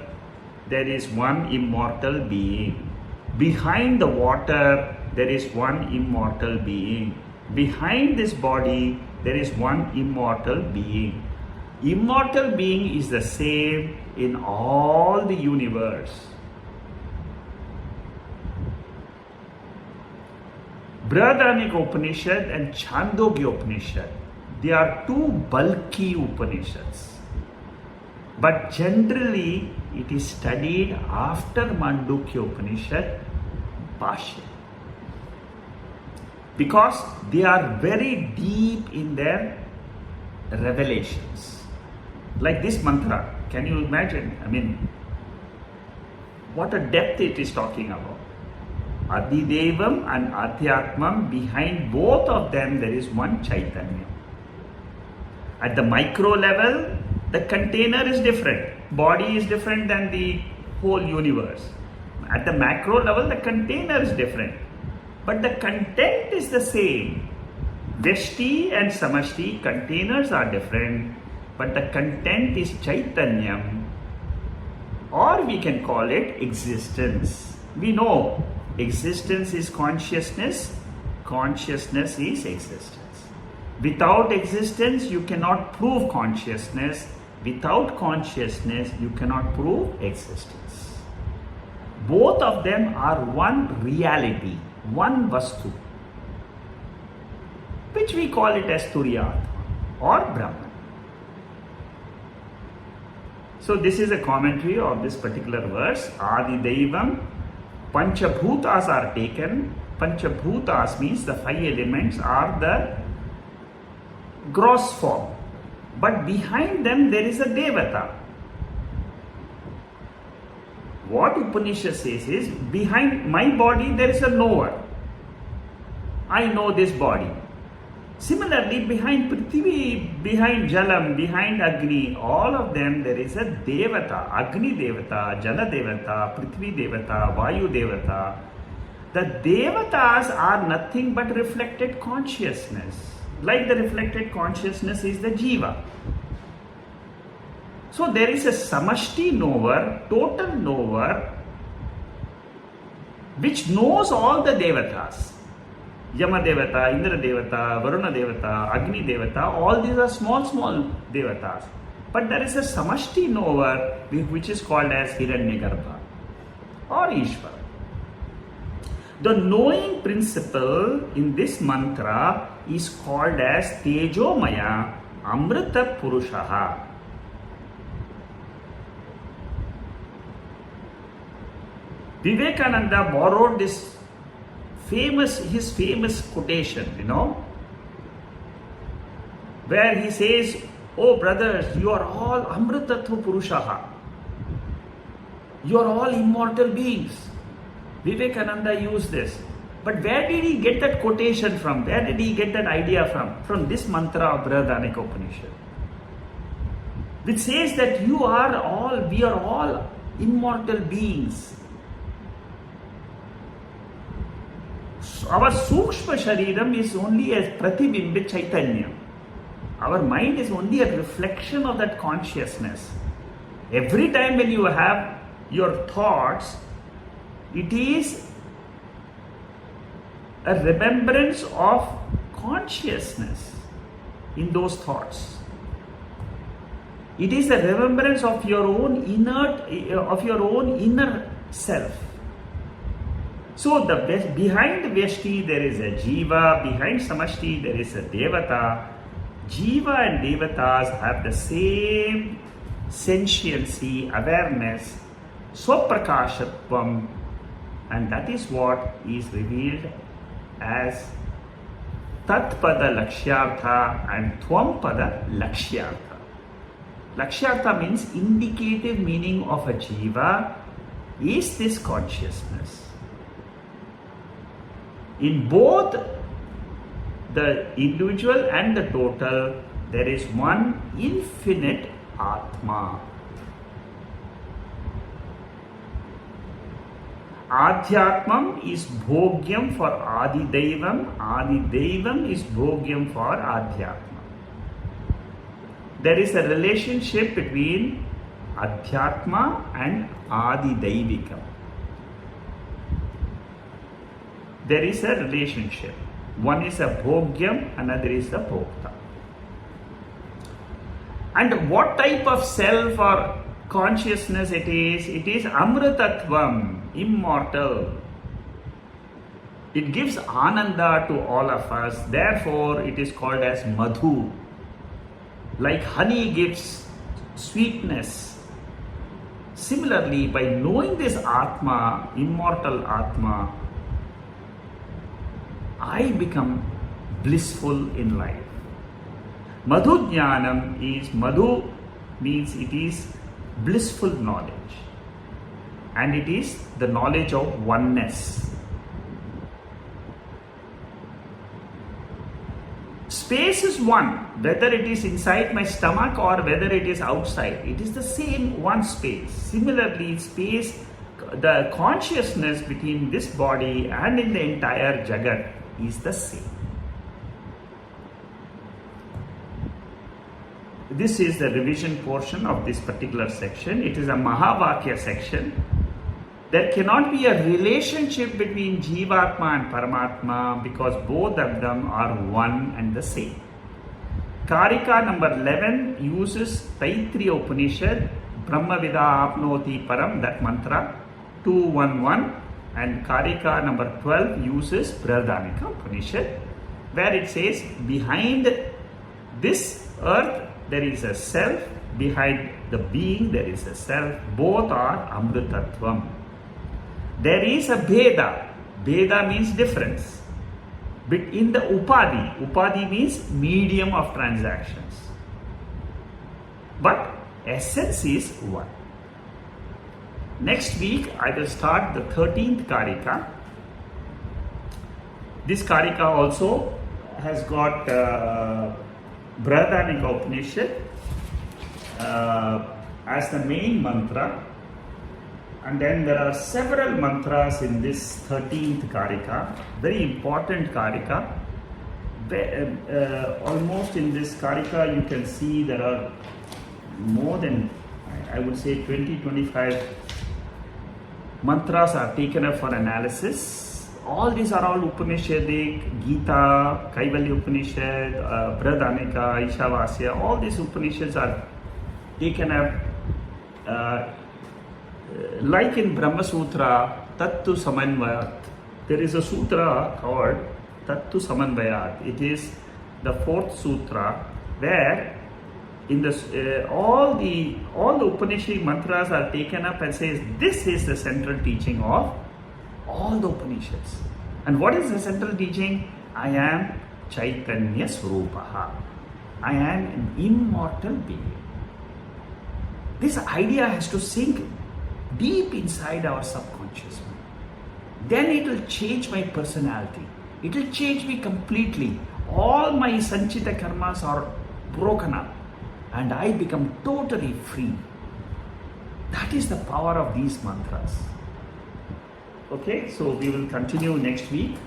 there is one immortal being. Behind the water there is one immortal being. Behind this body there is one immortal being. Immortal being is the same in all the universe. Brihadaranyaka Upanishad and Chandogya Upanishad, they are two bulky Upanishads. But generally it is studied after Mandukya Upanishad, Bashyam. Because they are very deep in their revelations. Like this mantra, can you imagine? I mean, what a depth it is talking about. Adidevam and Adhyatmam, behind both of them there is one Chaitanya. At the micro level, the container is different. Body is different than the whole universe. At the macro level, the container is different. But the content is the same. Vyashti and Samashti, containers are different, but the content is Chaitanyam, or we can call it existence. We know existence is consciousness, consciousness is existence. Without existence, you cannot prove consciousness. Without consciousness, you cannot prove existence. Both of them are one reality, one vastu, which we call it as Turya or Brahman. So this is a commentary of this particular verse. Adi Deivam, Panchabhutas are taken. Panchabhutas means the 5 elements are the gross form. But behind them there is a Devata. What Upanishad says is, behind my body there is a knower. I know this body. Similarly, behind Prithvi, behind Jalam, behind Agni, all of them there is a Devata. Agni Devata, Jala Devata, Prithvi Devata, Vayu Devata. The Devatas are nothing but reflected consciousness. Like the reflected consciousness is the Jiva. So there is a Samashti knower, total knower, which knows all the Devatas. Yama Devata, Indra Devata, Varuna Devata, Agni Devata, all these are small Devatas. But there is a Samashti knower which is called as Hiranyagarbha or Ishvara. The knowing principle in this mantra is called as Tejomaya Amrita Purushaha. Vivekananda borrowed his famous quotation, where he says, "Oh brothers, you are all Amritatva Purushaha. You are all immortal beings." Vivekananda used this. But where did he get that quotation from? Where did he get that idea from? From this mantra of Mandukya Upanishad, which says that we are all immortal beings. Our Sukshma Shariram is only a Pratibimbi Chaitanya. Our mind is only a reflection of that consciousness. Every time when you have your thoughts, it is a remembrance of consciousness in those thoughts. It is a remembrance of your own inner self. So behind the Vyashti there is a Jiva, behind Samashti there is a Devata. Jiva and Devatas have the same sentiency, awareness, Swaprakashatvam, and that is what is revealed as Tatpada Lakshyartha and Twampada Lakshyartha. Lakshyartha means indicative meaning of a Jiva is this consciousness. In both the individual and the total, there is one infinite Atma. Adhyatmam is bhogyam for Adidaivam. Adidaivam is bhogyam for Adhyatma. There is a relationship between Adhyatma and Adidaivikam. There is a relationship. One is a bhogyam, another is the bhokta. And what type of self or consciousness it is? It is amritatvam, immortal. It gives ananda to all of us. Therefore, it is called as madhu. Like honey gives sweetness. Similarly, by knowing this Atma, immortal Atma, I become blissful in life. Madhu Jnanam is, Madhu means it is blissful knowledge. And it is the knowledge of oneness. Space is one, whether it is inside my stomach or whether it is outside. It is the same one space. Similarly, space, the consciousness between this body and in the entire Jagat is the same. This is the revision portion of this particular section. It is a Mahavakya section. There cannot be a relationship between Jivatma and Paramatma because both of them are one and the same. Karika number 11 uses Taittiriya Upanishad, Brahma Vida Apnoti Param, that mantra, 211. And Karika number 12 uses Brihadaranyaka Upanishad, where it says, behind this earth there is a self, behind the being there is a self, both are Amritatvam. There is a Bheda. Bheda means difference. But in the Upadhi means medium of transactions. But essence is one. Next week I will start the 13th Karika. This Karika also has got Brihadaranyaka Upanishad as the main mantra, and then there are several mantras in this 13th Karika, very important Karika. Almost in this Karika you can see there are more than, I would say, 20-25 mantras are taken up for analysis. All these are all Upanishadic, Gita, Kaivalya Upanishad, Brihadaranyaka, Ishavasya. All these Upanishads are taken up like in Brahma Sutra, Tattu Samanvayat. There is a sutra called Tattu Samanvayat. It is the fourth sutra where in this all the Upanishadic mantras are taken up and says this is the central teaching of all the Upanishads. And what is the central teaching? I am Chaitanya Swarupaha. I am an immortal being. This idea has to sink deep inside our subconscious mind. Then it will change my personality. It will change me completely. All my sanchita karmas are broken up and I become totally free. That is the power of these mantras. Okay, so we will continue next week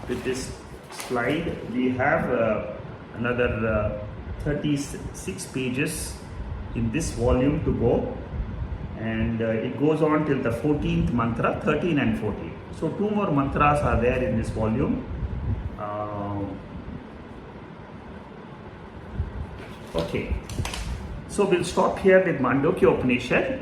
with this slide. We have another 36 pages in this volume to go, and it goes on till the 14th mantra, 13 and 14. So 2 more mantras are there in this volume. Okay, so we'll stop here with Mandukya Upanishad.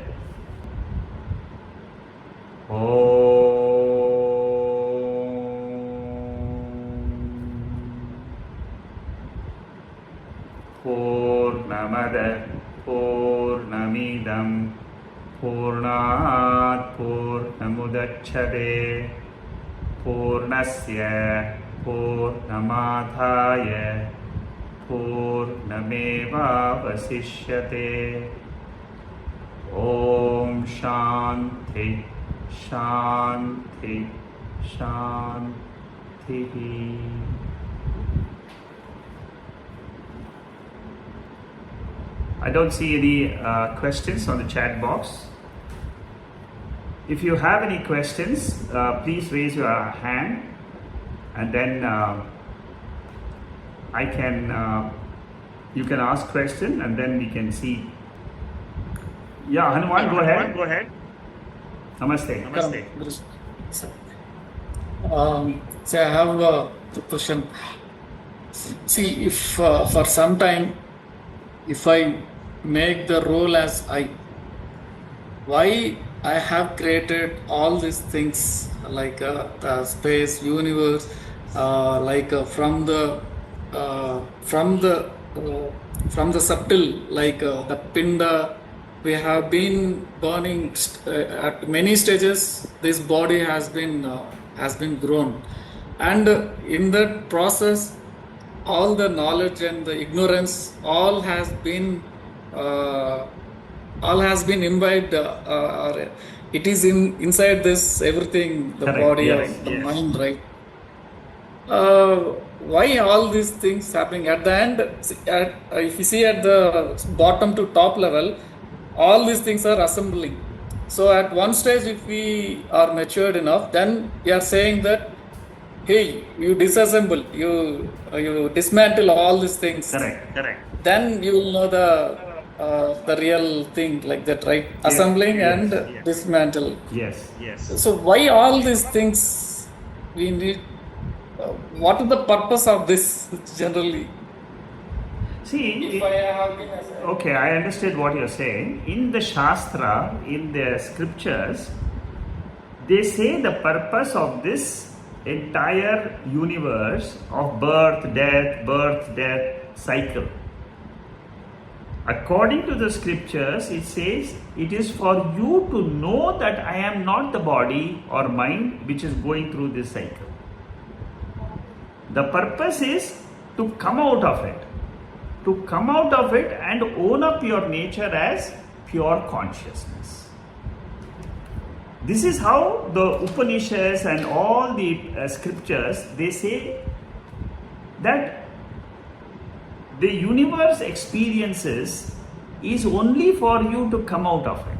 Purnamada Purnamidam Purnat Purnamudachyate Purnasya Purnamadhaya Purnameva Vasishyate. Om Shanti Shanti Shanti. I don't see any questions on the chat box. If you have any questions, please raise your hand, and then you can ask question, and then we can see. Yeah, Hanuman, go ahead. Namaste.
So I have a question. See, if for some time, if I make the role as I, why I have created all these things like the space, universe, from the subtle, like the pinda. We have been burning at many stages. This body has been grown, and in that process, all the knowledge and the ignorance, all has been imbibed. It is inside this everything, the
Correct.
body,
Yes,
of the
yes.
mind, right? Why all these things happening at the end? If you see at the bottom to top level, all these things are assembling. So at one stage, if we are matured enough, then we are saying that, hey, you disassemble, you dismantle all these things.
Correct.
Then you will know the real thing, like that, right? Assembling and dismantle.
Yes.
So why all these things we need? What is the purpose of this generally?
See,
If I have been assigned.
okay, I understood what you're saying. In the Shastra, in the scriptures, they say the purpose of this entire universe of birth, death cycle According to the scriptures, it says it is for you to know that I am not the body or mind which is going through this cycle. The purpose is to come out of it. To come out of it and own up your nature as pure consciousness. This is how the Upanishads and all the scriptures, they say that the universe experiences is only for you to come out of it.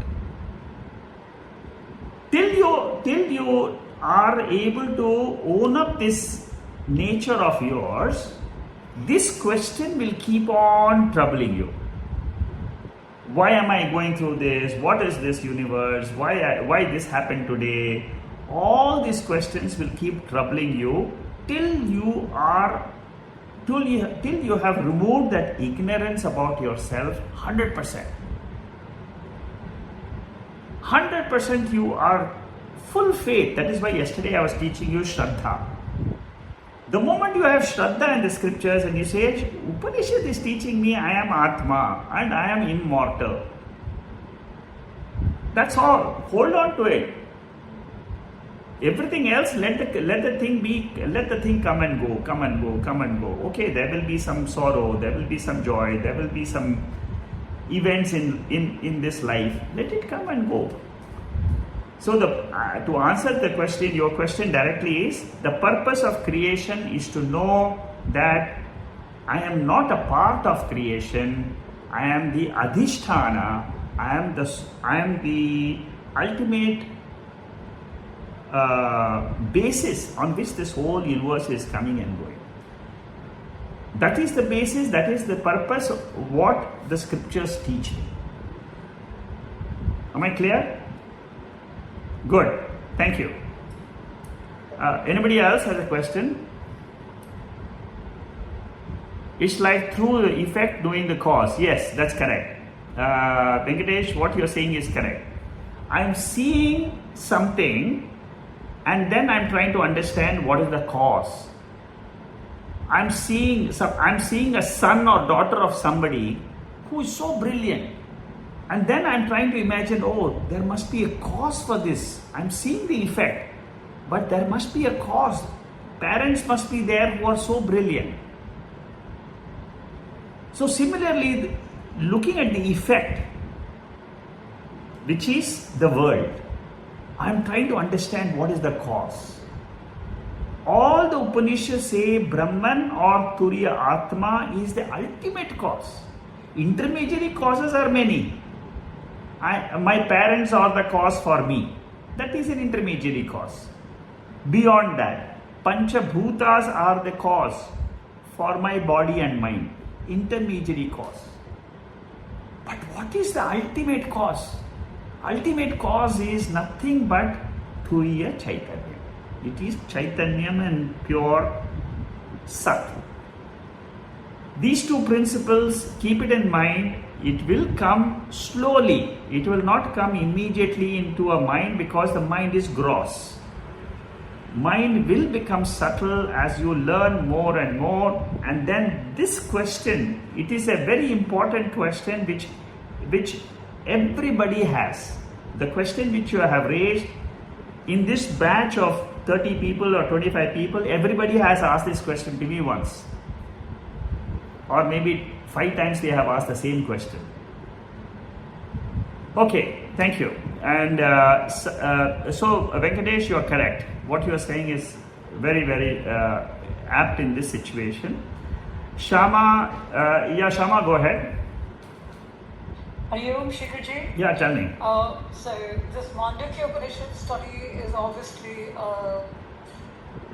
Till you are able to own up this nature of yours, this question will keep on troubling you. Why am I going through this? What is this universe? Why this happened today? All these questions will keep troubling you till you have removed that ignorance about yourself 100%. 100% you are full faith. That is why yesterday I was teaching you Shraddha. The moment you have Shraddha in the scriptures and you say, Upanishad is teaching me I am Atma and I am immortal. That's all. Hold on to it. Everything else, let the thing come and go. Okay, there will be some sorrow, there will be some joy, there will be some events in this life. Let it come and go. So to answer the question, your question directly is, the purpose of creation is to know that I am not a part of creation. I am the Adhisthana. I am the ultimate basis on which this whole universe is coming and going. That is the basis, that is the purpose of what the scriptures teach me. Am I clear? Good. Thank you. Anybody else has a question? It's like through the effect doing the cause. Yes, that's correct. Venkatesh, what you're saying is correct. I'm seeing something and then I'm trying to understand what is the cause. I'm seeing a son or daughter of somebody who is so brilliant. And then I'm trying to imagine, oh, there must be a cause for this. I'm seeing the effect, but there must be a cause. Parents must be there who are so brilliant. So similarly, looking at the effect, which is the world, I'm trying to understand what is the cause. All the Upanishads say Brahman or Turiya Atma is the ultimate cause. Intermediary causes are many. My parents are the cause for me. That is an intermediary cause. Beyond that, Pancha Bhutas are the cause for my body and mind. Intermediary cause. But what is the ultimate cause? Ultimate cause is nothing but Turiya Chaitanya. It is Chaitanyam and pure Sat. These two principles, keep it in mind. It will come slowly. It will not come immediately into a mind because the mind is gross. Mind will become subtle as you learn more and more. And then this question, it is a very important question which everybody has. The question which you have raised in this batch of 30 people or 25 people, everybody has asked this question to me once. Or maybe 5 times they have asked the same question. Okay, thank you. And so Venkatesh, you are correct. What you are saying is very, very apt in this situation. Shama, Shama, go ahead.
Ayom Shikhaji.
Yeah, tell me.
So this Mandukya Upanishad study is obviously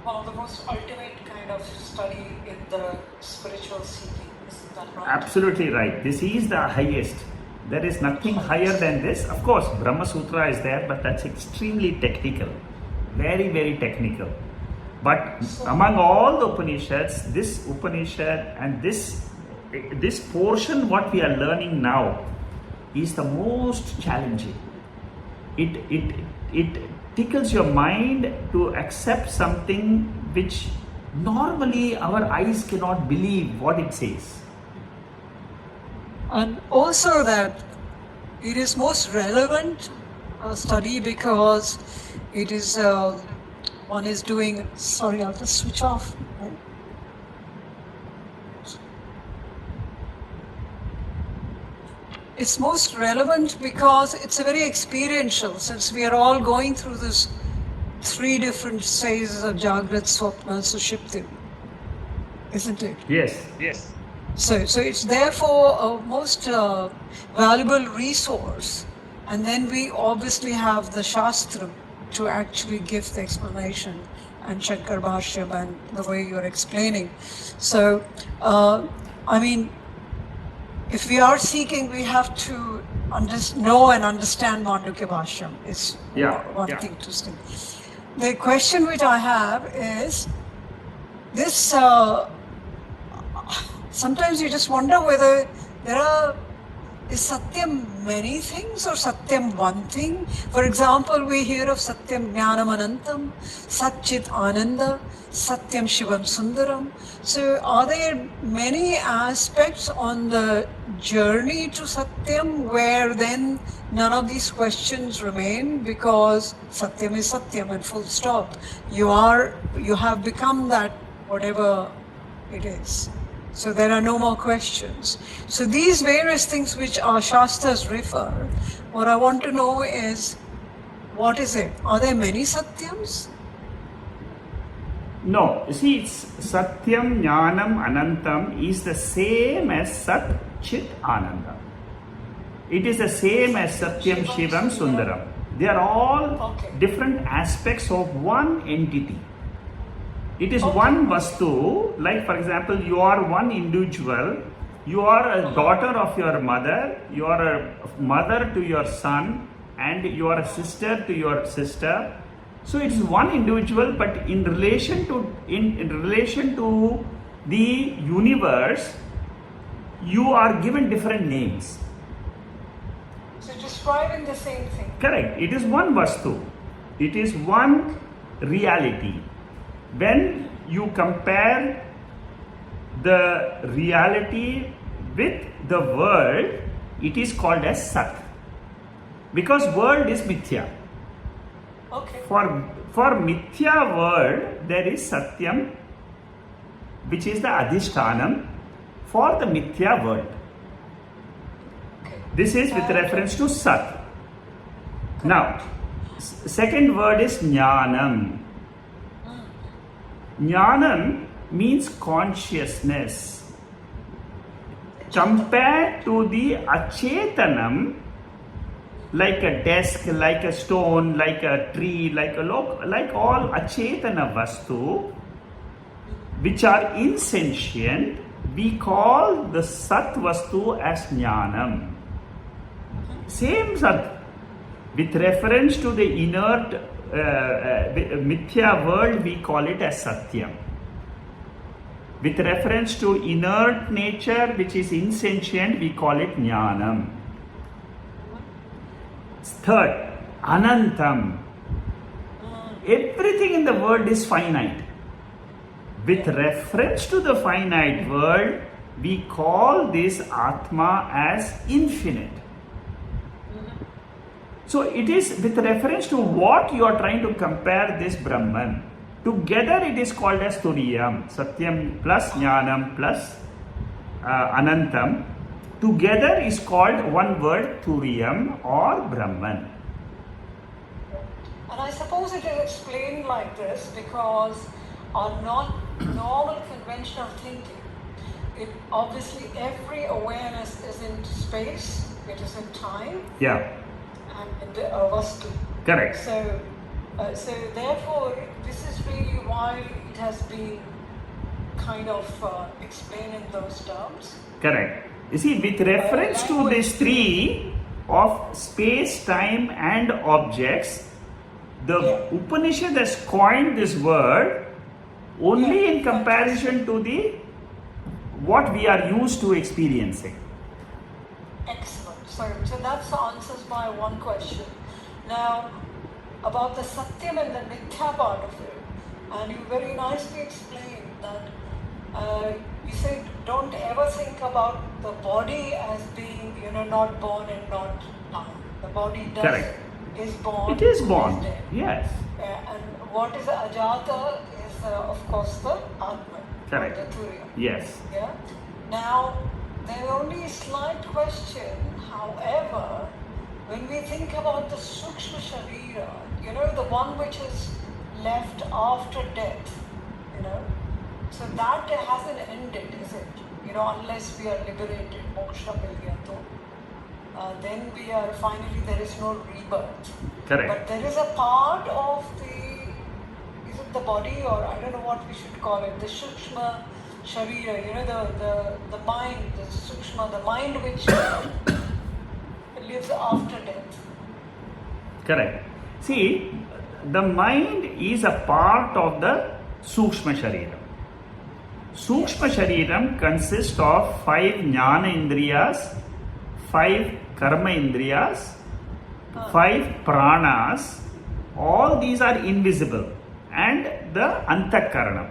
one of the most ultimate kind of study in the spiritual seeking. Isn't that right?
Absolutely right. This is the highest. There is nothing higher than this. Of course, Brahma Sutra is there, but that's extremely technical. Very, very technical. But among all the Upanishads, this Upanishad and this portion what we are learning now is the most challenging. It tickles your mind to accept something which normally our eyes cannot believe what it says.
And also that it is most relevant study because it is, one is doing, sorry, I'll just switch off. It's most relevant because it's a very experiential, since we are all going through this 3 different phases of Jagrat, Swapna, Sushupti, isn't it?
Yes.
So it's therefore a most valuable resource. And then we obviously have the Shastra to actually give the explanation, and Shankar Bhashyam and the way you're explaining. So, I mean, if we are seeking, we have to know and understand Mandukya Bashyam. Is one thing to say. The question which I have is this. Sometimes you just wonder whether is Satyam many things or Satyam one thing? For example, we hear of Satyam Jnanam Anantam, Satchit Ananda, Satyam Shivam Sundaram. So are there many aspects on the journey to Satyam where then none of these questions remain, because Satyam is Satyam and full stop. You have become that whatever it is. So there are no more questions. So these various things which our Shastras refer, what I want to know is, what is it? Are there many Satyams?
No, you see, it's Satyam, Jnanam, Anantam is the same as Sat, Chit, Ananda. It is the same as Satyam, Shivam, Sundaram. They are all different aspects of one entity. It is one vastu, like for example, you are one individual, you are a daughter of your mother, you are a mother to your son, and you are a sister to your sister. So it is one individual, but in relation to the universe, you are given different names.
So describing the same thing.
Correct. It is one vastu. It is one reality. When you compare the reality with the world, it is called as Sat. Because world is Mithya.
Okay.
For Mithya world, there is Satyam, which is the Adhishtanam for the Mithya world.
Okay.
This is with reference to Sat. Now, second word is Jnanam. Jnanam means consciousness. Compared to the Achetanam, like a desk, like a stone, like a tree, like all Achetana Vastu, which are insentient, we call the Sat Vastu as Jnanam. Same Sat. With reference to the inert Mithya world, we call it as Satyam. With reference to inert nature, which is insentient, we call it Jnanam. Third, Anantam. Everything in the world is finite. With reference to the finite world, we call this Atma as infinite. So it is with reference to what you are trying to compare this Brahman. Together it is called as Turiyam. Satyam plus Jnanam plus Anantam. Together is called one word Turiyam or Brahman.
And I suppose it is explained like this because our not normal conventional thinking, obviously every awareness is in space, it is in time.
Yeah.
And in the vastu.
Correct.
So therefore, this is really why it has been kind of explained in those terms.
Correct. You see, with reference to this three of space, time, and objects, the Upanishad has coined this word only in comparison to the what we are used to experiencing.
Excellent. So that answers my one question. Now, about the Satyam and the Mithya part of it, and you very nicely explained that You say don't ever think about the body as being, not born and not bound. The body
Correct.
is born.
It is born.
Is dead.
Yes.
And what is Ajata is, of course, the Atma.
Correct.
The Turiya.
Yes.
Yeah. Now, there's only a slight question. However, when we think about the Sukshma Sharira, the one which is left after death, so that hasn't ended, is it? Unless we are liberated, moksha mil gaya to, then we are finally, there is no rebirth.
Correct.
But there is a part of is it the body, or I don't know what we should call it, the Sukshma Sharira, the mind, the Sukshma, the mind which lives after death.
Correct. See, the mind is a part of the Sukshma Shariram. Sukshma Shariram consists of 5 Jnana Indriyas, 5 Karma Indriyas, 5 Pranas. All these are invisible. And the Antakaranam.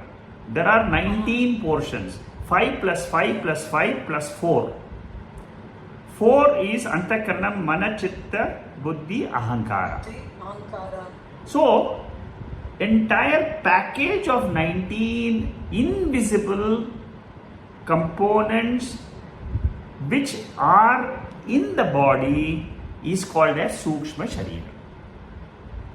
There are 19 portions. 5 plus 5 plus 5 plus 4. 4 is Antakaranam, Mana, Chitta, Buddhi, Ahankara. So, entire package of 19 invisible components which are in the body is called as Sukshma Sharira.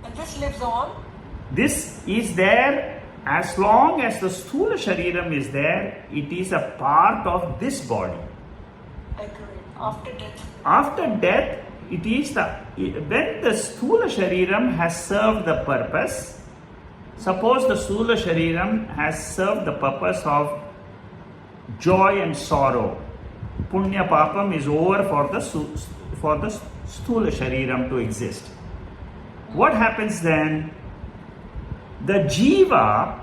And this lives on?
This is there as long as the Sthula Shariram is there, it is a part of this body.
Agreed. After death.
After death, it is when the Sthula Shariram has served the purpose. Suppose the Sthula Shariram has served the purpose of joy and sorrow. Punya Papam is over for the Sthula Shariram to exist. What happens then? The Jiva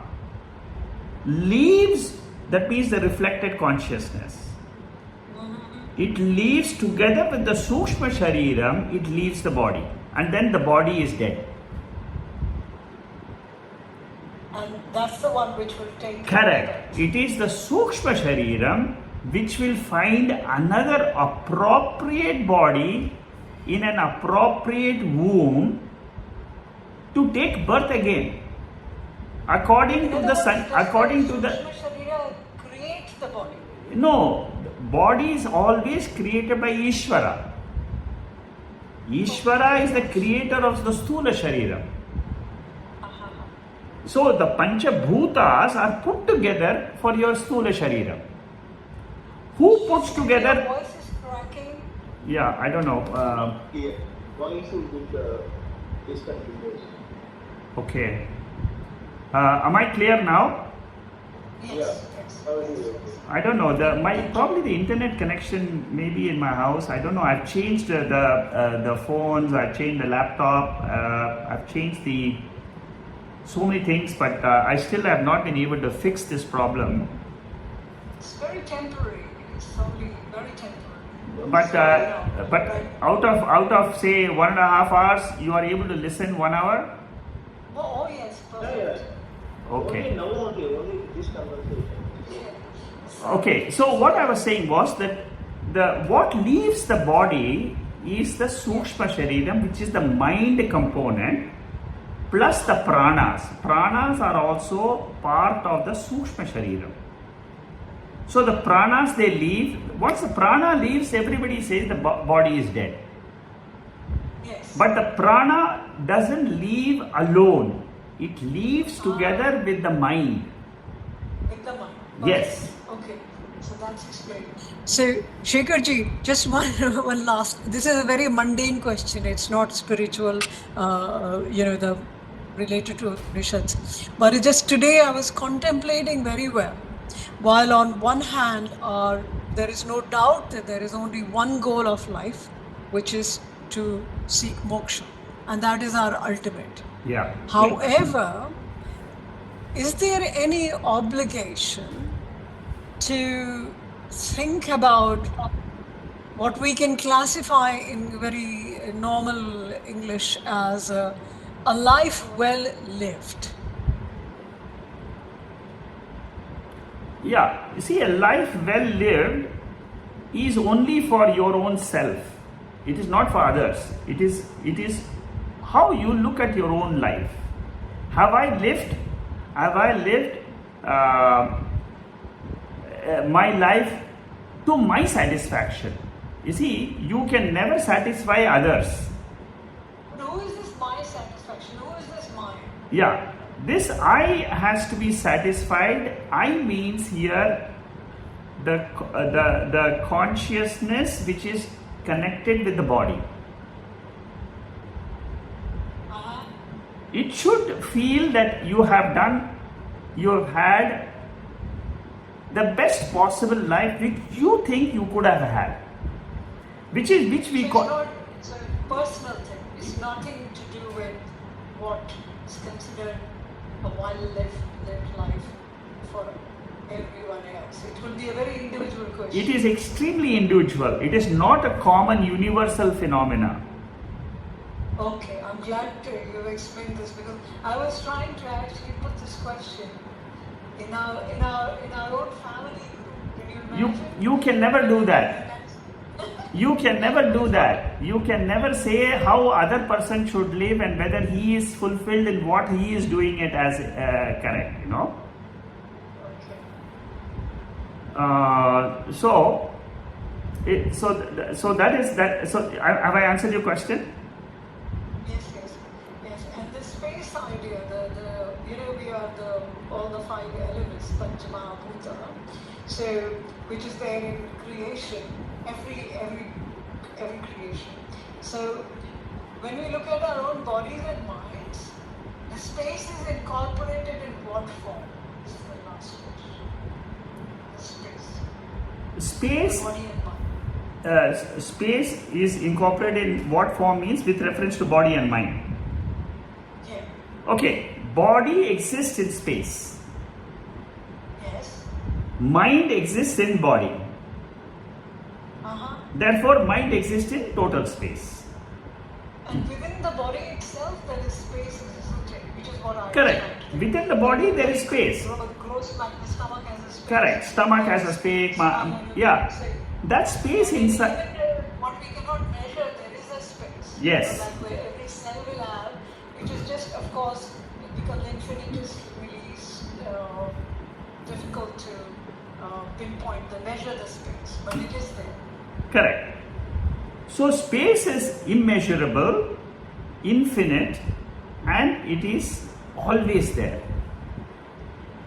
leaves, that means the reflected consciousness. It leaves together with the Sukshma Shariram, it leaves the body. And then the body is dead.
And that's the one which will take.
Correct. It is the Sukshma Shariram which will find another appropriate body in an appropriate womb to take birth again. According to the sun, according to the.
Sukshma Sharira creates the body.
No, body is always created by Ishvara. Ishvara is the creator of the Sthula Sharira. So the Pancha Bhutas are put together for your Sthula Sharira. Who puts together?
Your voice is cracking.
Yeah, I don't know.
Yeah, voice is with discontinuous.
Okay. Am I clear now?
Yes.
I don't know. Probably the internet connection maybe in my house. I don't know. I've changed the phones. I've changed the laptop. I've changed so many things, but I still have not been able to fix this problem.
It's very temporary. It's only very temporary.
But out of say 1.5 hours, you are able to listen 1 hour.
Oh yes, perfect.
Okay.
Only now only this conversation.
Okay, so what I was saying was that what leaves the body is the Sukshma Shariram, which is the mind component, plus the pranas. Pranas are also part of the Sukshma Shariram. So the pranas they leave. Once the prana leaves, everybody says the body is dead.
Yes.
But the prana doesn't leave alone. It leaves together with the mind.
With the mind.
Yes.
Okay. So that's explained. So, Shekharji, just one last. This is a very mundane question. It's not spiritual, the related to Upanishads. But just today I was contemplating very well. While on one hand, there is no doubt that there is only one goal of life, which is to seek moksha. And that is our ultimate.
Yeah.
However, is there any obligation to think about what we can classify in very normal English as a life well lived?
Yeah, you see, a life well lived is only for your own self. It is not for others. It is how you look at your own life. Have I lived my life to my satisfaction? You see, you can never satisfy others.
Who is this my satisfaction? Who is this mine?
Yeah, this I has to be satisfied. I means here the consciousness which is connected with the body. It should feel that you have had the best possible life which you think you could have had, which we call.
It's a personal thing. It's nothing to do with what is considered a well-lived life for everyone else. It will be a very individual question.
It is extremely individual. It is not a common universal phenomena.
Okay, I'm glad you explained this because I was trying to actually put this question in our own family group. Can you imagine?
You can never do that. You can never do that. You can never say how other person should live and whether he is fulfilled in what he is doing it as correct. You know. So that is that. So have I answered your question?
Yes. And the space idea, we are all the 5 elements, Panchama Bhuta. So which is there in creation, every creation. So when we look at our own bodies and minds, the space is incorporated in what form? This is the last question. The space. Body and mind.
Space is incorporated in what form means with reference to body and mind.
Yeah.
Okay, body exists in space.
Yes.
Mind exists in body. Therefore, mind exists in total space.
And within the body itself, there is space, isn't it? Which is what I
Correct.
understand.
Within the body, there is space.
Gross, like the stomach has a space.
Correct. Stomach has a space. Yeah. That space inside.
Even what we cannot measure, there is a space.
Yes.
Like where every cell will have, which is just, of course, it becomes infinitesimally difficult to pinpoint, to measure the space, but it is there.
Correct. So space is immeasurable, infinite, and it is always there.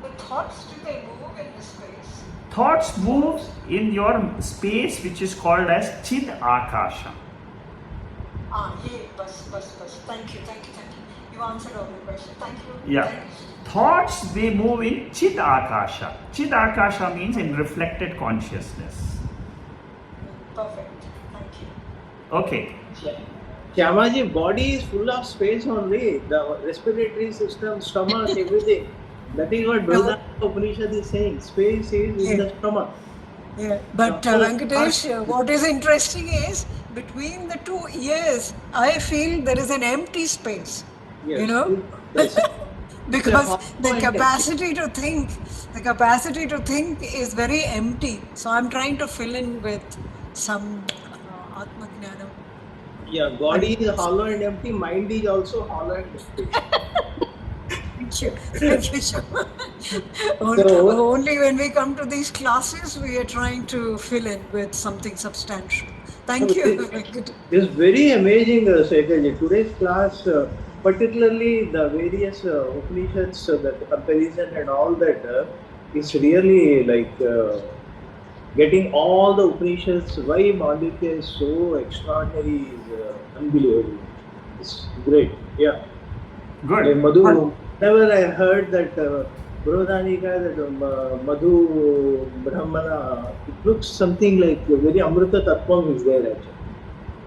The thoughts, do they move in the space?
Thoughts move in your space which is called as Chid Akasha.
Bas. Thank you. You answered all the questions. Thank you.
Yeah.
Thank you.
Thoughts, they move in Chid Akasha. Chid Akasha means in reflected consciousness.
Perfect. Thank you.
Okay.
Kyamaji, body is full of space only. The respiratory system, stomach, everything. That is what Vedanta Upanishad is saying. Space is in the stomach.
Yeah, but Venkatesh, what is interesting is between the 2 ears, I feel there is an empty space.
Yes.
You know, because the capacity to think is very empty. So I'm trying to fill in with some Atma Jnanam.
Yeah, body is hollow and empty. Mind is also hollow and empty.
Thank you so much. Only when we come to these classes, we are trying to fill in with something substantial. Thank you.
This is very amazing, Sekharji. Today's class, particularly the various Upanishads, the comparison and all that, is really like getting all the Upanishads. Why Mandukya is so extraordinary is unbelievable. It's great. Yeah.
Good.
Madhu, whenever I heard that Purodhanika, that Madhu Brahmana, it looks something like a very Amrita Tattvam is there actually.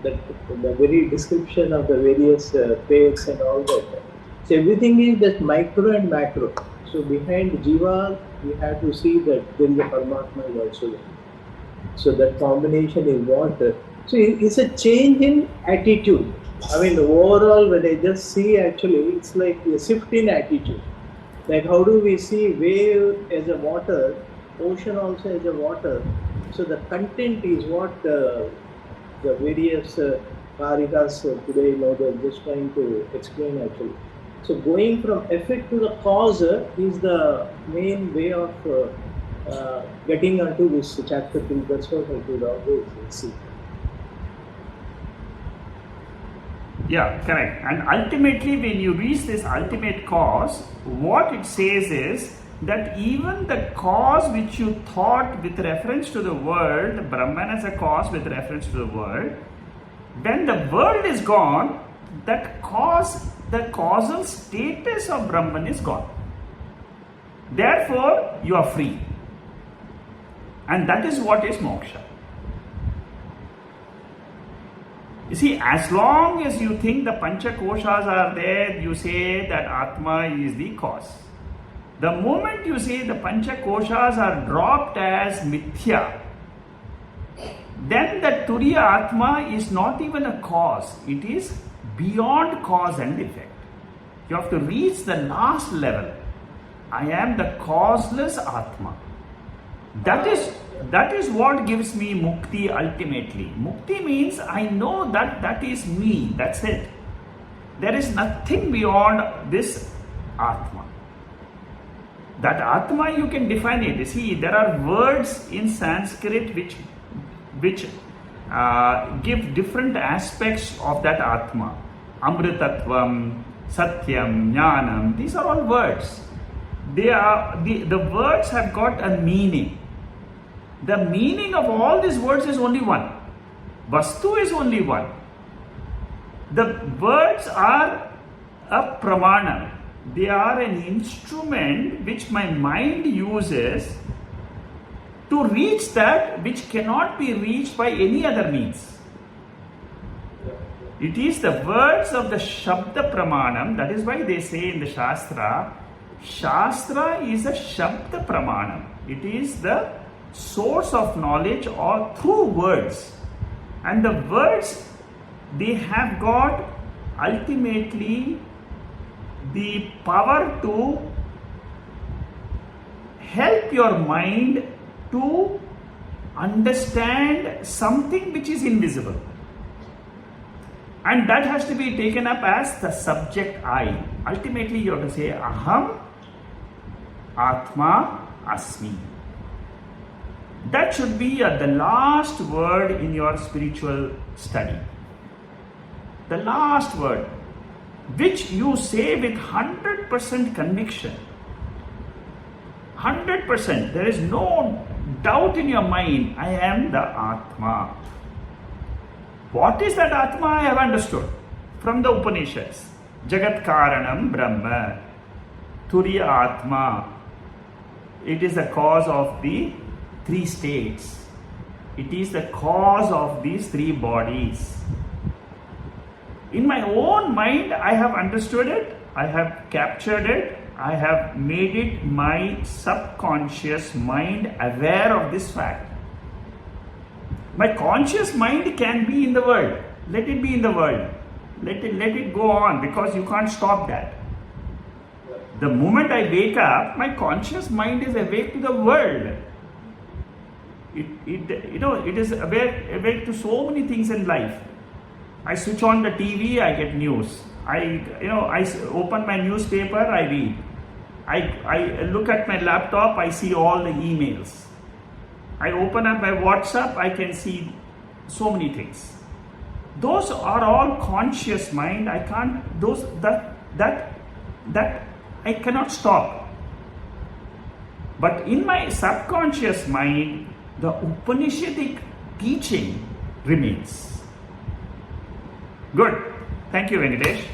That the very description of the various faiths and all that. So everything is that micro and macro. So behind Jiva, we have to see that there is a Paramatma is also there. So that combination is what. So it's a change in attitude. I mean, overall, when I just see, actually, it's like a shift in attitude. Like, how do we see wave as a water ocean also has a water. So the content is what the various Karikas today, they're just trying to explain actually. So going from effect to the cause is the main way of getting onto this chapter 2. That's what I could always see.
Yeah, correct. And ultimately, when you reach this ultimate cause, what it says is that even the cause which you thought with reference to the world, Brahman as a cause with reference to the world, when the world is gone, that cause, the causal status of Brahman is gone. Therefore, you are free. And that is what is moksha. You see, as long as you think the Pancha Koshas are there, you say that Atma is the cause. The moment you say the Pancha Koshas are dropped as Mithya, then the Turiya Atma is not even a cause. It is beyond cause and effect. You have to reach the last level. I am the causeless Atma. That is what gives me mukti ultimately. Mukti means I know that that is me. That's it. There is nothing beyond this Atma. That Atma, you can define it. You see, there are words in Sanskrit which give different aspects of that Atma. Amritatvam, Satyam, Jnanam. These are all words. They are the words have got a meaning. The meaning of all these words is only one. Vastu is only one. The words are a pramana. They are an instrument which my mind uses to reach that which cannot be reached by any other means. It is the words of the Shabda Pramanam. That is why they say in the Shastra, Shastra is a Shabda Pramanam. It is the source of knowledge or through words. And the words, they have got ultimately the power to help your mind to understand something which is invisible. And that has to be taken up as the subject I. Ultimately, you have to say, Aham Atma Asmi. That should be the last word in your spiritual study. The last word, which you say with 100% conviction. 100%. There is no doubt in your mind, I am the Atma. What is that Atma? I have understood from the Upanishads. Jagat Karanam Brahma. Turiya Atma. It is the cause of the three states. It is the cause of these three bodies. In my own mind, I have understood it, I have captured it, I have made it my subconscious mind aware of this fact. My conscious mind can be in the world. Let it be in the world. Let it go on, because you can't stop that. The moment I wake up, my conscious mind is awake to the world. It is awake to so many things in life. I switch on the TV, I get news. I open my newspaper, I read. I look at my laptop, I see all the emails. I open up my WhatsApp, I can see so many things. Those are all conscious mind. I can't, that I cannot stop. But in my subconscious mind, the Upanishadic teaching remains. Good. Thank you, Venkatesh.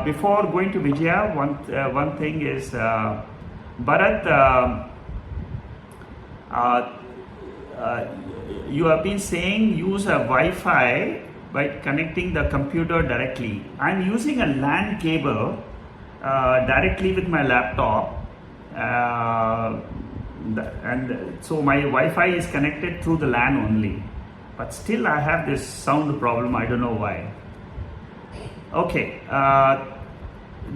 Before going to Vijaya, one thing is, Bharat, you have been saying use a Wi-Fi by connecting the computer directly. I'm using a LAN cable directly with my laptop, and so my Wi-Fi is connected through the LAN only. But still I have this sound problem, I don't know why. Okay,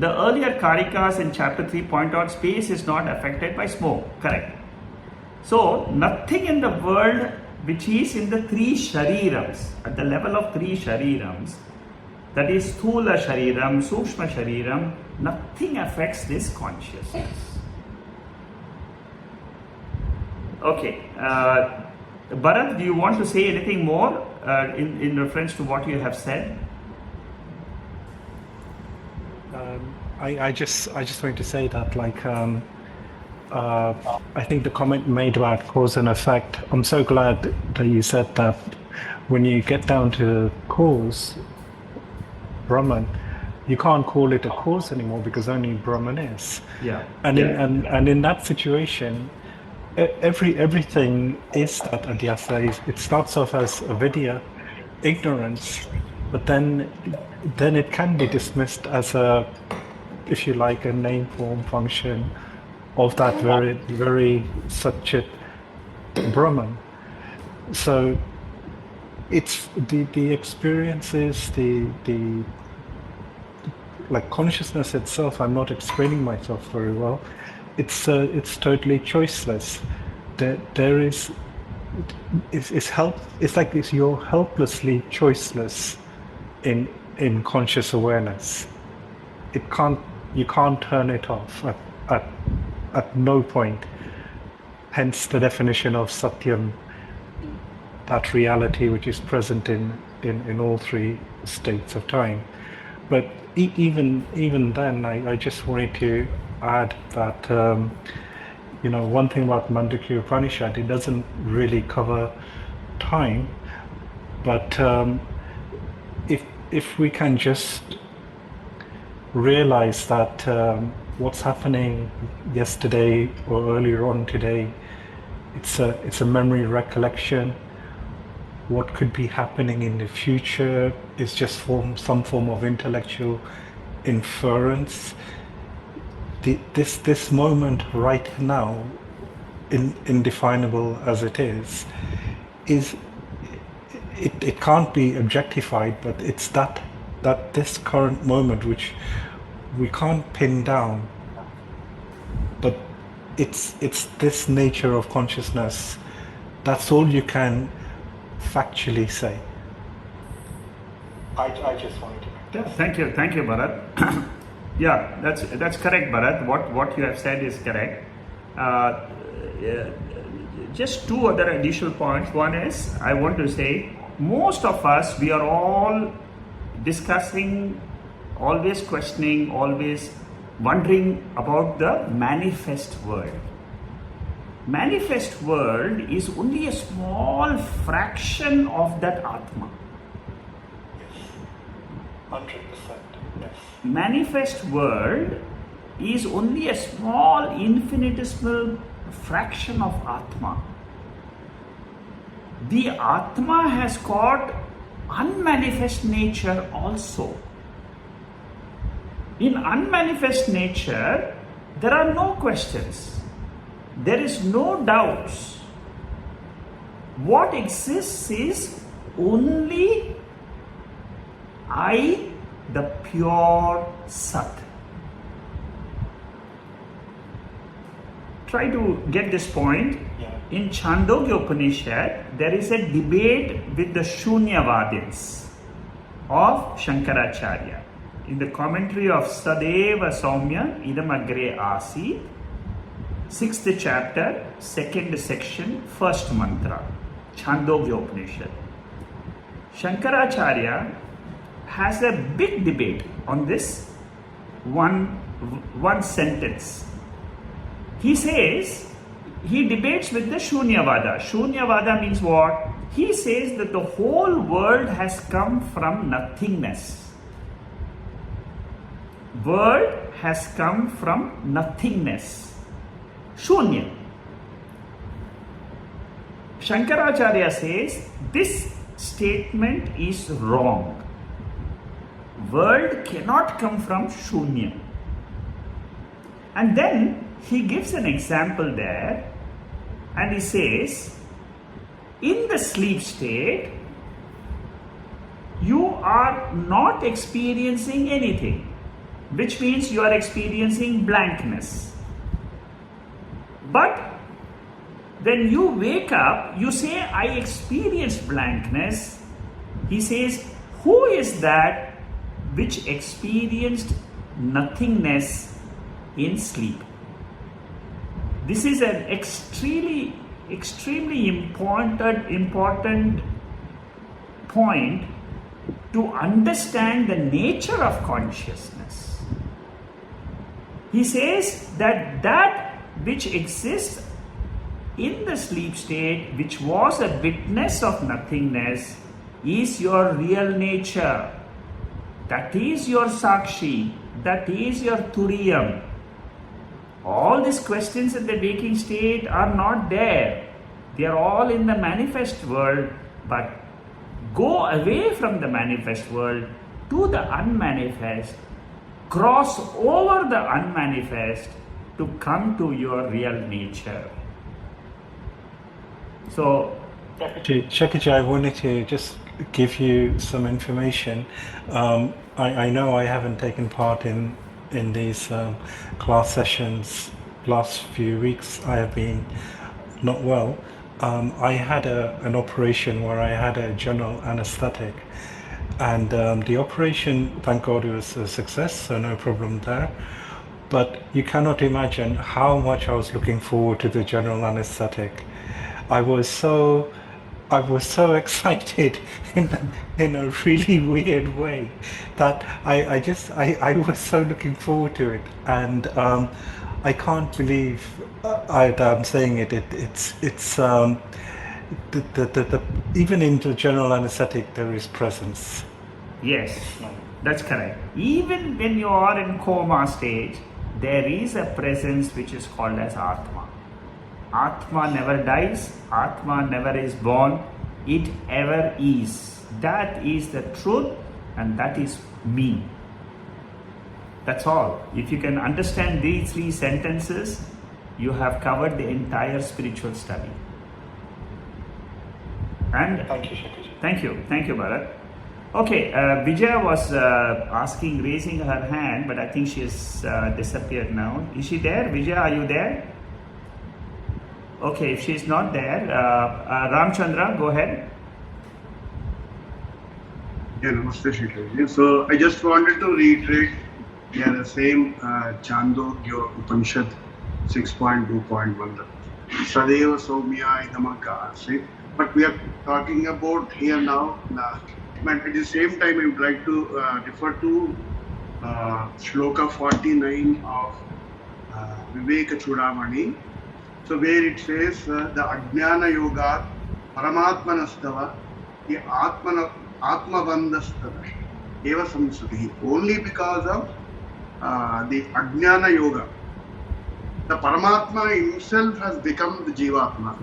the earlier Karikas in chapter 3 point out space is not affected by smoke, correct. So nothing in the world which is in the three sharirams, at the level of three sharirams, that is Sthula Shariram, Sukshma Shariram, nothing affects this consciousness. Okay, Bharat, do you want to say anything more in reference to what you have said?
I just wanted to say that, like, I think the comment made about cause and effect, I'm so glad that you said that when you get down to cause, Brahman, you can't call it a cause anymore because only Brahman is.
Yeah.
And in that situation, everything is that adhyasa. It starts off as avidya, ignorance, but then it can be dismissed as a, if you like, a name, form, function of that very Satchit Brahman. So it's the experiences, the like consciousness itself. I'm not explaining myself very well. It's totally choiceless. There is it's like this, you're helplessly choiceless in conscious awareness. You can't turn it off at no point. Hence the definition of Satyam, that reality which is present in all three states of time. But even then, I just wanted to add that one thing about Mandukya Upanishad, it doesn't really cover time, but if we can just realize that what's happening yesterday or earlier on today, it's a memory recollection. What could be happening in the future is just some form of intellectual inference. This moment right now, indefinable as it is it can't be objectified, but it's that this current moment which we can't pin down, but it's this nature of consciousness. That's all you can factually say. I just wanted to.
Yeah, thank you, Bharat. Yeah, that's correct, Bharat. What you have said is correct. Just two other additional points. One is, I want to say, most of us, we are all discussing, always questioning, always wondering about the manifest world. Manifest world is only a small fraction of that Atma.
100%. Yes.
Manifest world is only a small infinitesimal fraction of Atma. The Atma has got unmanifest nature also. In unmanifest nature, there are no questions. There is no doubts. What exists is only I, the pure Sat. Try to get this point. In Mandukya Upanishad, there is a debate with the Shunyavadins of Shankaracharya. In the commentary of Sadeva Saumya Idam Agre Asi, 6th chapter, 2nd section, 1st mantra, Mandukya Upanishad. Shankaracharya has a big debate on this one sentence. He says, he debates with the Shunyavada. Shunyavada means what? He says that the whole world has come from nothingness. World has come from nothingness. Shunya. Shankaracharya says this statement is wrong. World cannot come from Shunya. And then he gives an example there, and he says, in the sleep state, you are not experiencing anything, which means you are experiencing blankness. But when you wake up, you say, I experienced blankness. He says, who is that which experienced nothingness in sleep? This is an extremely important point to understand the nature of consciousness. He says that which exists in the sleep state, which was a witness of nothingness, is your real nature. That is your Sakshi. That is your Turiyam. All these questions in the waking state are not there. They are all in the manifest world, but go away from the manifest world to the unmanifest, cross over the unmanifest to come to your real nature. So,
Shakaji, I wanted to just give you some information. I know I haven't taken part in these class sessions. Last few weeks I have been not well. I had an operation where I had a general anesthetic, and the operation, thank God, was a success, so no problem there. But you cannot imagine how much I was looking forward to the general anesthetic. I was so excited in a really weird way that I was so looking forward to it, and I can't believe I'm saying it. It's even in the general anesthetic there is presence.
yes, that's correct. Even when you are in coma stage, there is a presence which is called as Atma. Atma never dies, Atma never is born, it ever is. That is the truth, and that is me. That's all. If you can understand these 3 sentences, you have covered the entire spiritual study. And
Thank you, Shakaji.
Thank you, Bharat. Okay, Vijaya was raising her hand, but I think she has disappeared now. Is she there? Vijaya, are you there? Okay, if she is not there, Ramchandra, go ahead.
Yeah, namaste, Shikaji. So I just wanted to reiterate, the same Mandukya Upanishad 6.2.1. Sadeva Soumya Idamaka Asit. But we are talking about here now. But at the same time, I would like to refer to Shloka 49 of Viveka Chudamani. So where it says, the Ajnana Yoga Paramatmanastava, the Atmavandastava, Eva Samsati. Only because of the Ajnana Yoga, the Paramatma himself has become the Jivatma.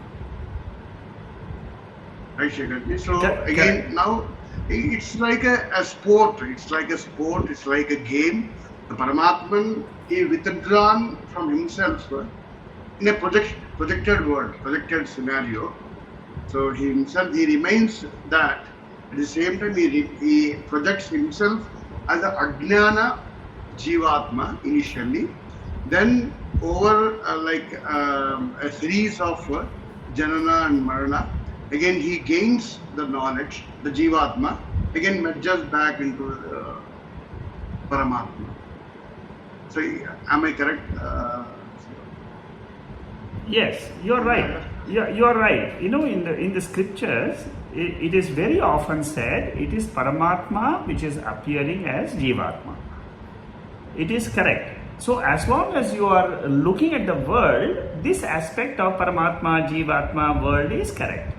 Right, Shekaji? So again, now it's like a sport. It's like a sport. It's like a game. The Paramatman is withdrawn from himself in a projected world, projected scenario. So he remains that. At the same time, he projects himself as a Ajnana Jivatma initially. Then over a series of Janana and Marana, again he gains the knowledge, the Jivatma, again merges back into the Paramatma. So am I correct?
Yes, you're right. You're right. You know, in the scriptures, it is very often said it is Paramatma which is appearing as Jivatma. It is correct. So as long as you are looking at the world, this aspect of Paramatma, Jivatma world is correct.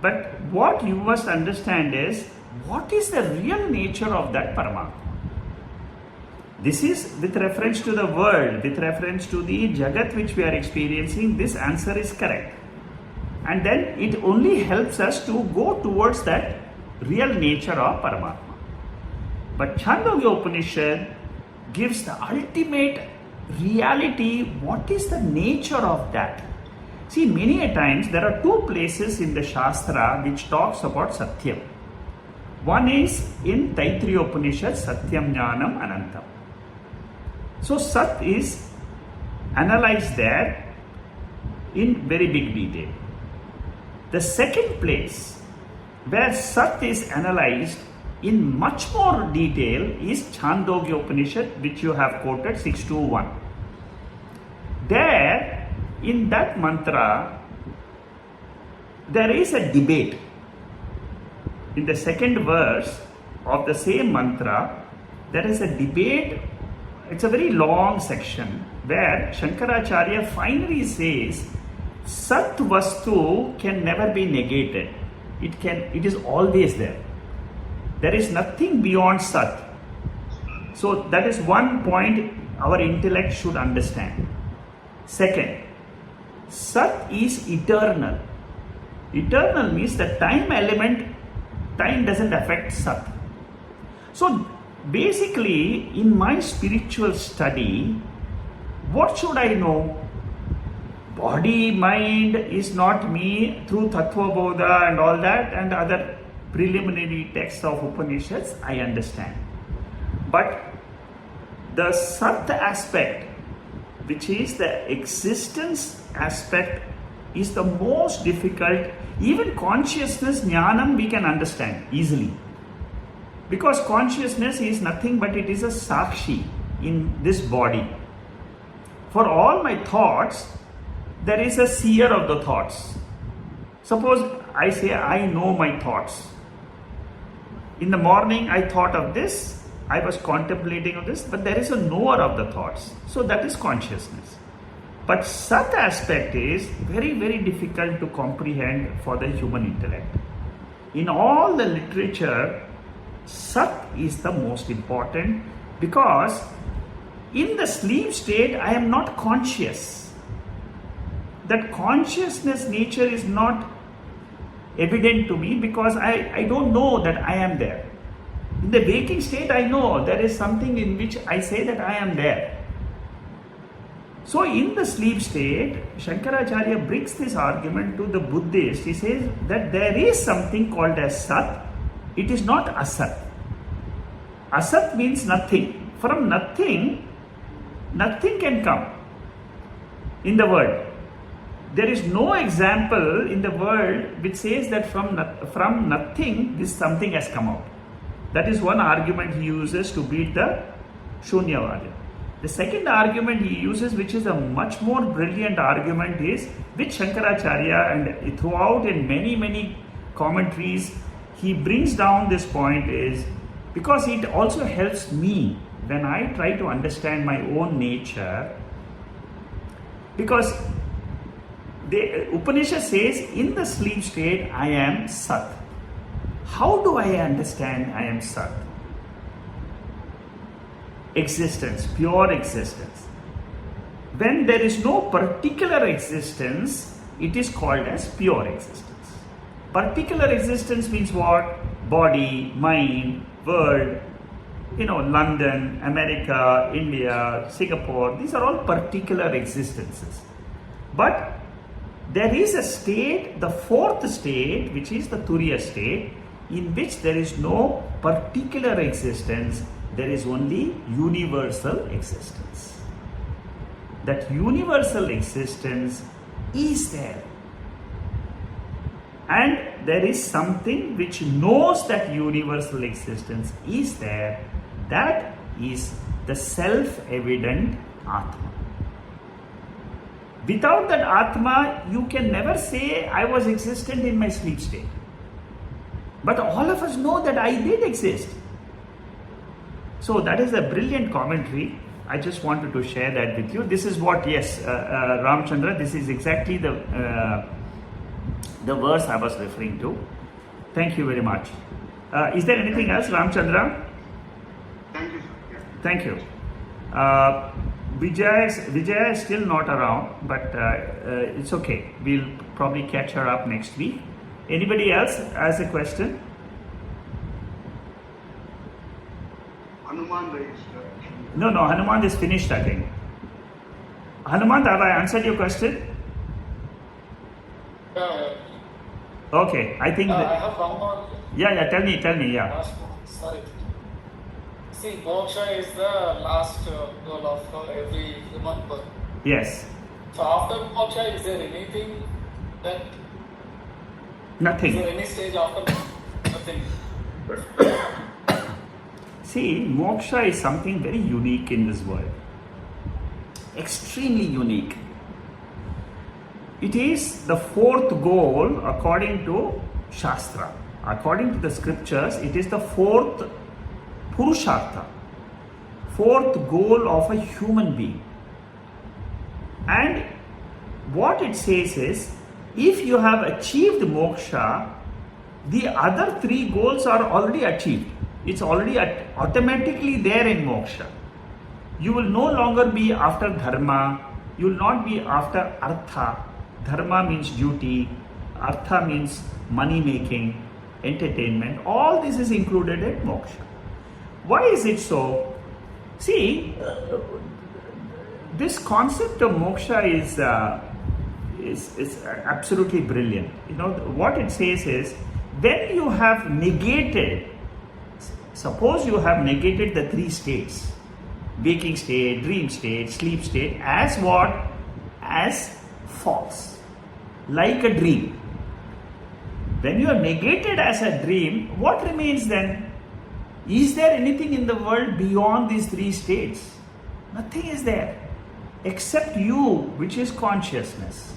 But what you must understand is, what is the real nature of that Paramatma? This is with reference to the world, with reference to the Jagat which we are experiencing, this answer is correct. And then it only helps us to go towards that real nature of Paramatma. But Mandukya Upanishad gives the ultimate reality. What is the nature of that? See, many a times there are 2 places in the Shastra which talks about Satyam. One is in Taittiriya Upanishad, Satyam Jnanam Anantam. So Sat is analyzed there in very big detail. The second place where Sat is analyzed in much more detail is Chandogya Upanishad, which you have quoted 6.2.1. There, in that mantra, there is a debate. In the second verse of the same mantra, there is a debate. It's a very long section where Shankaracharya finally says Sat Vastu can never be negated. It is always there. There is nothing beyond Sat. So that is one point our intellect should understand. Second, Sat is eternal. Eternal means the time element, time doesn't affect Sat. So basically, in my spiritual study, what should I know? Body, mind is not me through Tattva Bodha and all that and other preliminary texts of Upanishads, I understand. But the Sat aspect, which is the existence aspect, is the most difficult. Even consciousness, jnanam, we can understand easily. Because consciousness is nothing but it is a sakshi in this body. For all my thoughts, there is a seer of the thoughts. Suppose I say I know my thoughts. In the morning I thought of this, I was contemplating on this, but there is a knower of the thoughts. So that is consciousness. But Sat aspect is very, very difficult to comprehend for the human intellect. In all the literature, Sat is the most important because in the sleep state I am not conscious. That consciousness nature is not evident to me because I don't know that I am there. In the waking state I know there is something in which I say that I am there. So in the sleep state, Shankaracharya brings this argument to the Buddhist. He says that there is something called as Sat. It is not Asat. Asat means nothing. From nothing, nothing can come in the world. There is no example in the world which says that from nothing this something has come out. That is one argument he uses to beat the Shunyavada. The second argument he uses, which is a much more brilliant argument, is which Shankaracharya and throughout in many commentaries he brings down this point, is because it also helps me when I try to understand my own nature. Because the Upanishad says in the sleep state I am Sat. How do I understand I am Sat? Existence, pure existence. When there is no particular existence, it is called as pure existence. Particular existence means what? Body, mind, world, London, America, India, Singapore, these are all particular existences. But there is a state, the fourth state, which is the Turiya state, in which there is no particular existence, there is only universal existence. That universal existence is there. And there is something which knows that universal existence is there. That is the self-evident Atma. Without that Atma, you can never say I was existent in my sleep state. But all of us know that I did exist. So that is a brilliant commentary. I just wanted to share that with you. This is what, Ramchandra, this is exactly the verse I was referring to. Thank you very much. Is there anything else, Ramchandra?
Thank you, sir. Yeah.
Thank you. Vijaya is still not around, but it's okay. We'll probably catch her up next week. Anybody else has a question?
Hanuman raised.
No, Hanuman is finished, I think. Hanuman, have I answered your question? Okay, I think.
I have one more.
Yeah, tell me, yeah.
Last one. Sorry. See, moksha is the last goal of every human birth.
Yes.
So after moksha, is there anything that?
Nothing.
Is there any stage after nothing?
See, moksha is something very unique in this world. Extremely unique. It is the fourth goal according to Shastra. According to the scriptures, it is the fourth Purushartha, fourth goal of a human being. And what it says is, if you have achieved moksha, the other three goals are already achieved. It's already automatically there in moksha. You will no longer be after dharma, you will not be after artha. Dharma means duty, artha means money making, entertainment. All this is included in moksha. Why is it so? See, this concept of moksha is absolutely brilliant. You know, what it says is, when you have negated, suppose you have negated the three states, waking state, dream state, sleep state, as what? As false, like a dream. When you are negated as a dream, what remains then? Is there anything in the world beyond these three states? Nothing is there except you, which is consciousness.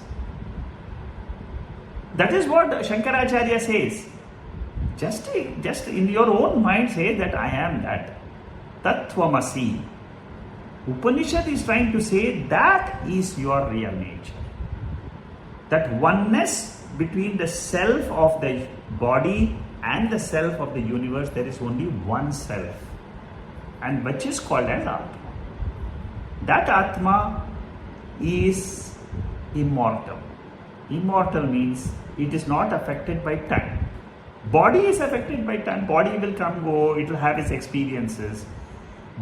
That is what Shankaracharya says. Just in your own mind say that I am that. Tattvamasi. Upanishad is trying to say that is your real nature. That oneness between the self of the body and the self of the universe, there is only one self, and which is called as Atma. That Atma is immortal. Immortal means it is not affected by time. Body is affected by time. Body will come, go, it will have its experiences.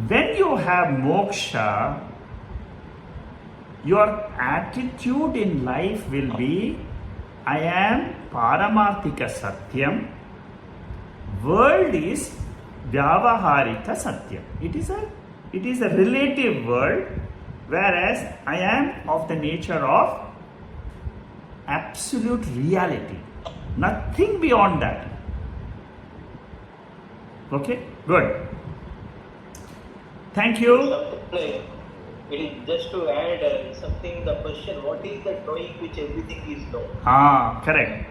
When you have moksha, your attitude in life will be, I am Paramarthika Satyam. World is Vyavaharika Satyam. It is a relative world, whereas I am of the nature of absolute reality. Nothing beyond that. Okay, good. Thank you.
It is just to add something, the question, what is that knowing which everything is known?
Correct.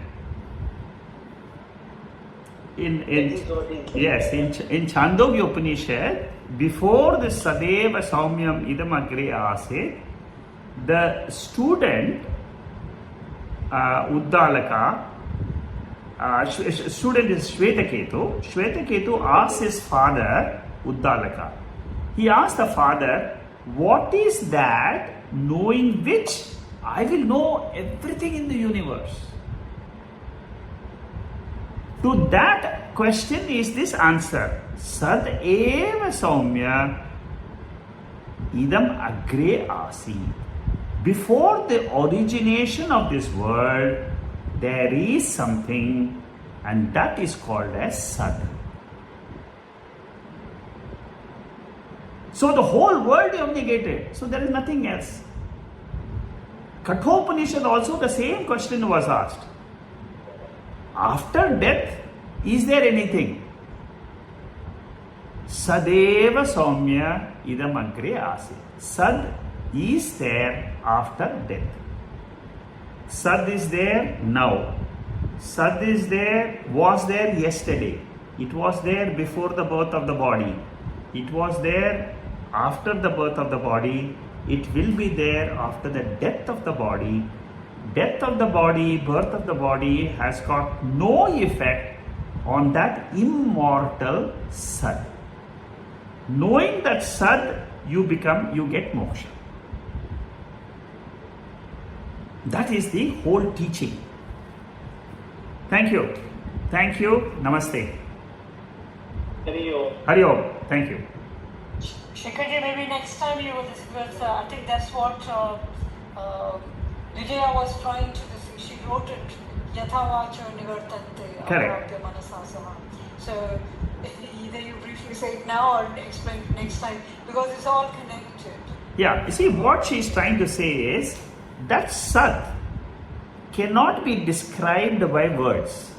In Chandogya Upanishad, before the Sadeva Saumyam Idam Agre Asit, the student Uddalaka, student is Shvetaketu. Shvetaketu asked his father Uddalaka. He asked the father, what is that knowing which I will know everything in the universe? To that question is this answer. Sad eva saumya idam agre asi. Before the origination of this world, there is something, and that is called as Sad. So the whole world is negated. So there is nothing else. Kathopanishad also the same question was asked. After death, is there anything? Sadeva Saumya idam agre asi. Sad is there after death. Sad is there now. Sad is there, was there yesterday. It was there before the birth of the body. It was there after the birth of the body. It will be there after the death of the body. Death of the body, birth of the body has got no effect on that immortal Sad. Knowing that Sad, you get moksha. That is the whole teaching. Thank you. Thank you. Namaste.
Hari Om.
Hari Om. Thank you.
Shikharji, maybe next time you will discuss, I think that's what Vijaya was trying to do. She wrote it, Yathavacho Nivartante.
Correct.
So either you briefly say it now or explain it next time, because it's all connected.
Yeah, you see, what she's trying to say is that Sat cannot be described by words.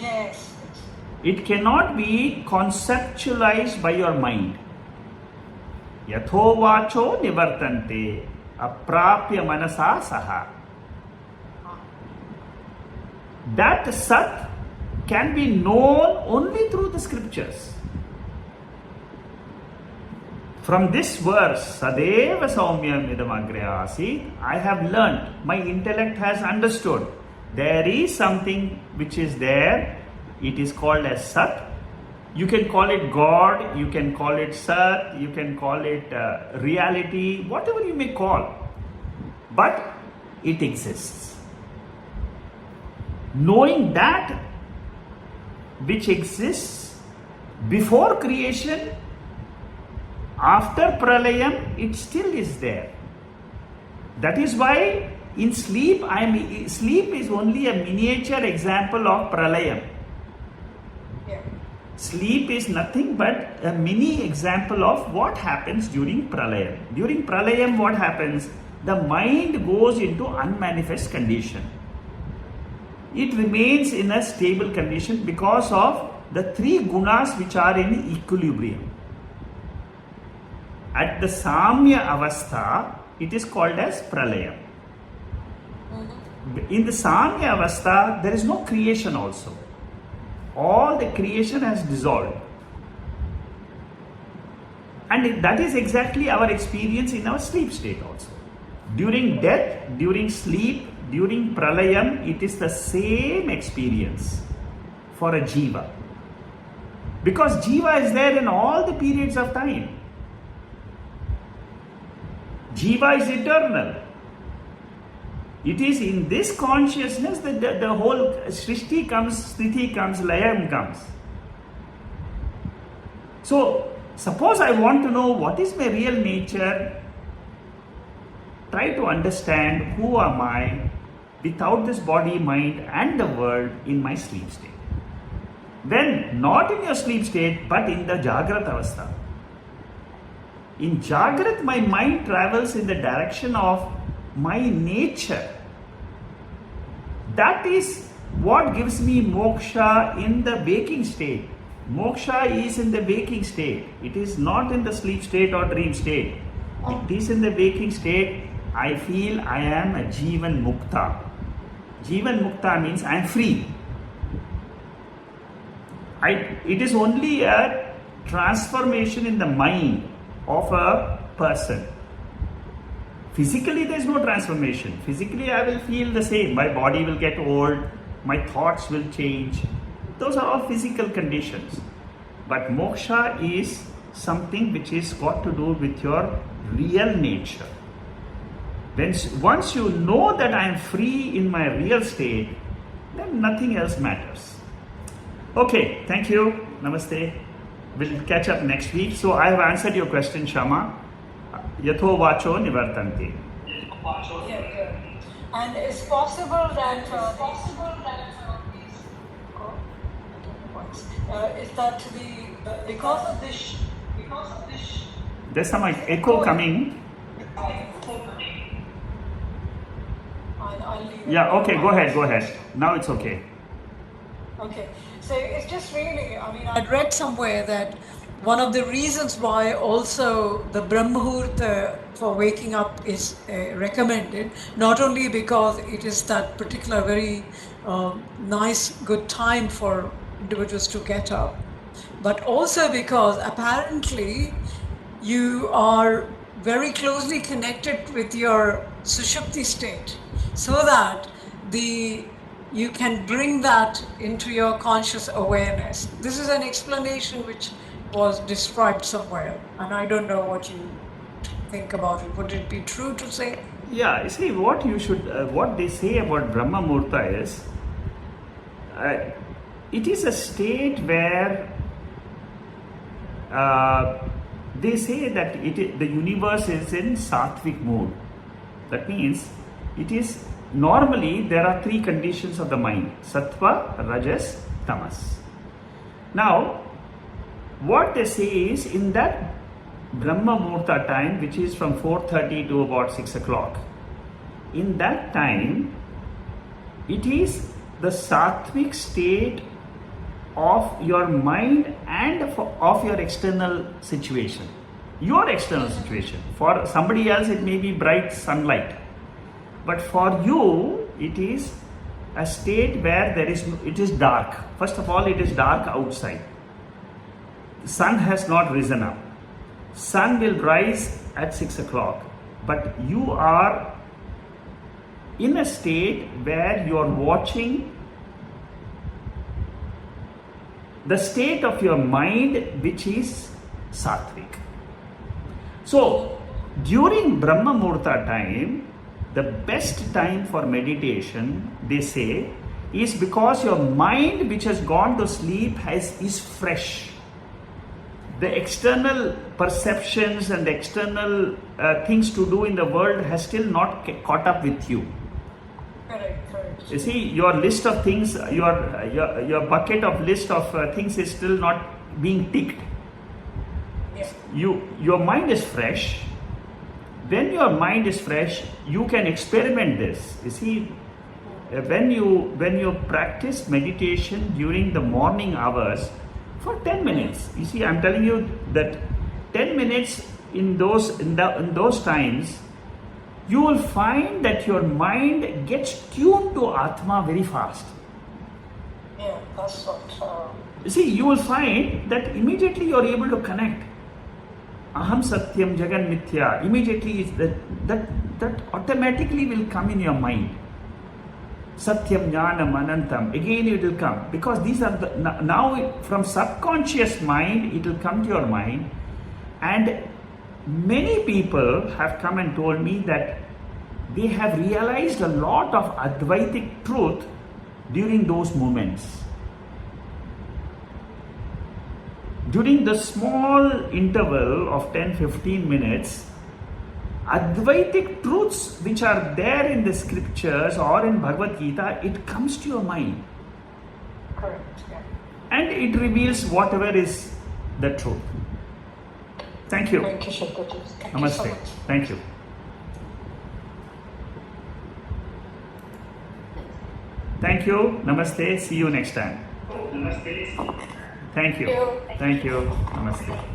Yes.
It cannot be conceptualized by your mind. Yatho vacho nivartante aprapya manasa saha. That Sat can be known only through the scriptures. From this verse, Sadeva Saumyam Idamagre Asit, I have learned, my intellect has understood, there is something which is there. It is called as Sat. You can call it God, you can call it Sat, you can call it reality, whatever you may call. But it exists. Knowing that which exists before creation, after pralayam, it still is there. That is why in sleep, sleep is only a miniature example of pralayam.
Yeah.
Sleep is nothing but a mini example of what happens during pralayam. During pralayam, what happens? The mind goes into unmanifest condition. It remains in a stable condition because of the three gunas which are in equilibrium. At the Samya Avastha, it is called as Pralayam. In the Samya Avastha, there is no creation also. All the creation has dissolved. And that is exactly our experience in our sleep state also. During death, during sleep, during Pralayam, it is the same experience for a Jiva. Because Jiva is there in all the periods of time. Jiva is eternal. It is in this consciousness that the whole Srishti comes, Sthiti comes, Layam comes. So, suppose I want to know what is my real nature, try to understand who am I without this body, mind and the world in my sleep state. When not in your sleep state but in the Jagrat Avastha. In Jagrat, my mind travels in the direction of my nature. That is what gives me moksha in the waking state. Moksha is in the waking state. It is not in the sleep state or dream state. It is in the waking state. I feel I am a Jivan Mukta. Jivan Mukta means I am free. It is only a transformation in the mind of a person. Physically, there is no transformation. Physically, I will feel the same. My body will get old. My thoughts will change. Those are all physical conditions. But moksha is something which is got to do with your real nature. Once you know that I am free in my real state, then nothing else matters. Okay, thank you. Namaste. We'll catch up next week. So I have answered your question, Shama. Yatho vacho nivartanti.
Yeah. And it's possible that is that because of this
There's some echo coming.
I'll leave it.
Yeah, okay, go ahead. Now it's okay.
Okay, so it's just really, I'd read somewhere that one of the reasons why also the Brahmahurta for waking up is recommended, not only because it is that particular very nice, good time for individuals to get up, but also because apparently you are very closely connected with your Sushupti state, so that you can bring that into your conscious awareness. This is an explanation which was described somewhere, and I don't know what you think about it. Would it be true to say?
Yeah, you see, what they say about Brahma Murta is, it is a state where they say that the universe is in sattvic mood. That means it is normally there are three conditions of the mind: sattva, rajas, tamas. Now, what they say is in that Brahma Murta time, which is from 4:30 to about 6 o'clock, in that time, it is the sattvic state of your mind and of your external situation. Your external situation. For somebody else, it may be bright sunlight. But for you, it is a state where it is dark. First of all, it is dark outside. The sun has not risen up. Sun will rise at 6 o'clock. But you are in a state where you are watching the state of your mind, which is sattvic. So, during Brahma Muhurta time, the best time for meditation, they say, is because your mind, which has gone to sleep, is fresh. The external perceptions and the external things to do in the world has still not caught up with you.
Correct.
You see, your list of things, your bucket of list of things is still not being ticked.
Yeah.
Your mind is fresh. When your mind is fresh, you can experiment this. You see, when you practice meditation during the morning hours for 10 minutes, you see, I'm telling you that 10 minutes in those times, you will find that your mind gets tuned to Atma very fast.
Yeah, that's what.
You see, you will find that immediately you are able to connect. Aham Satyam Jagan Mithya. Immediately is that automatically will come in your mind. Satyam Jnanam Anantam. Again it will come. Because these are now from subconscious mind it will come to your mind. And many people have come and told me that they have realized a lot of Advaitic truth during those moments. During the small interval of 10-15 minutes, Advaitic truths which are there in the scriptures or in Bhagavad Gita, it comes to your mind.
Correct. Yeah.
And it reveals whatever is the truth. Thank you.
Thank you, Shukdev. Thank you
Namaste.
so much.
Thank you. Thank you. Namaste. See you next time. Namaste. Thank you. Thank you. Namaste.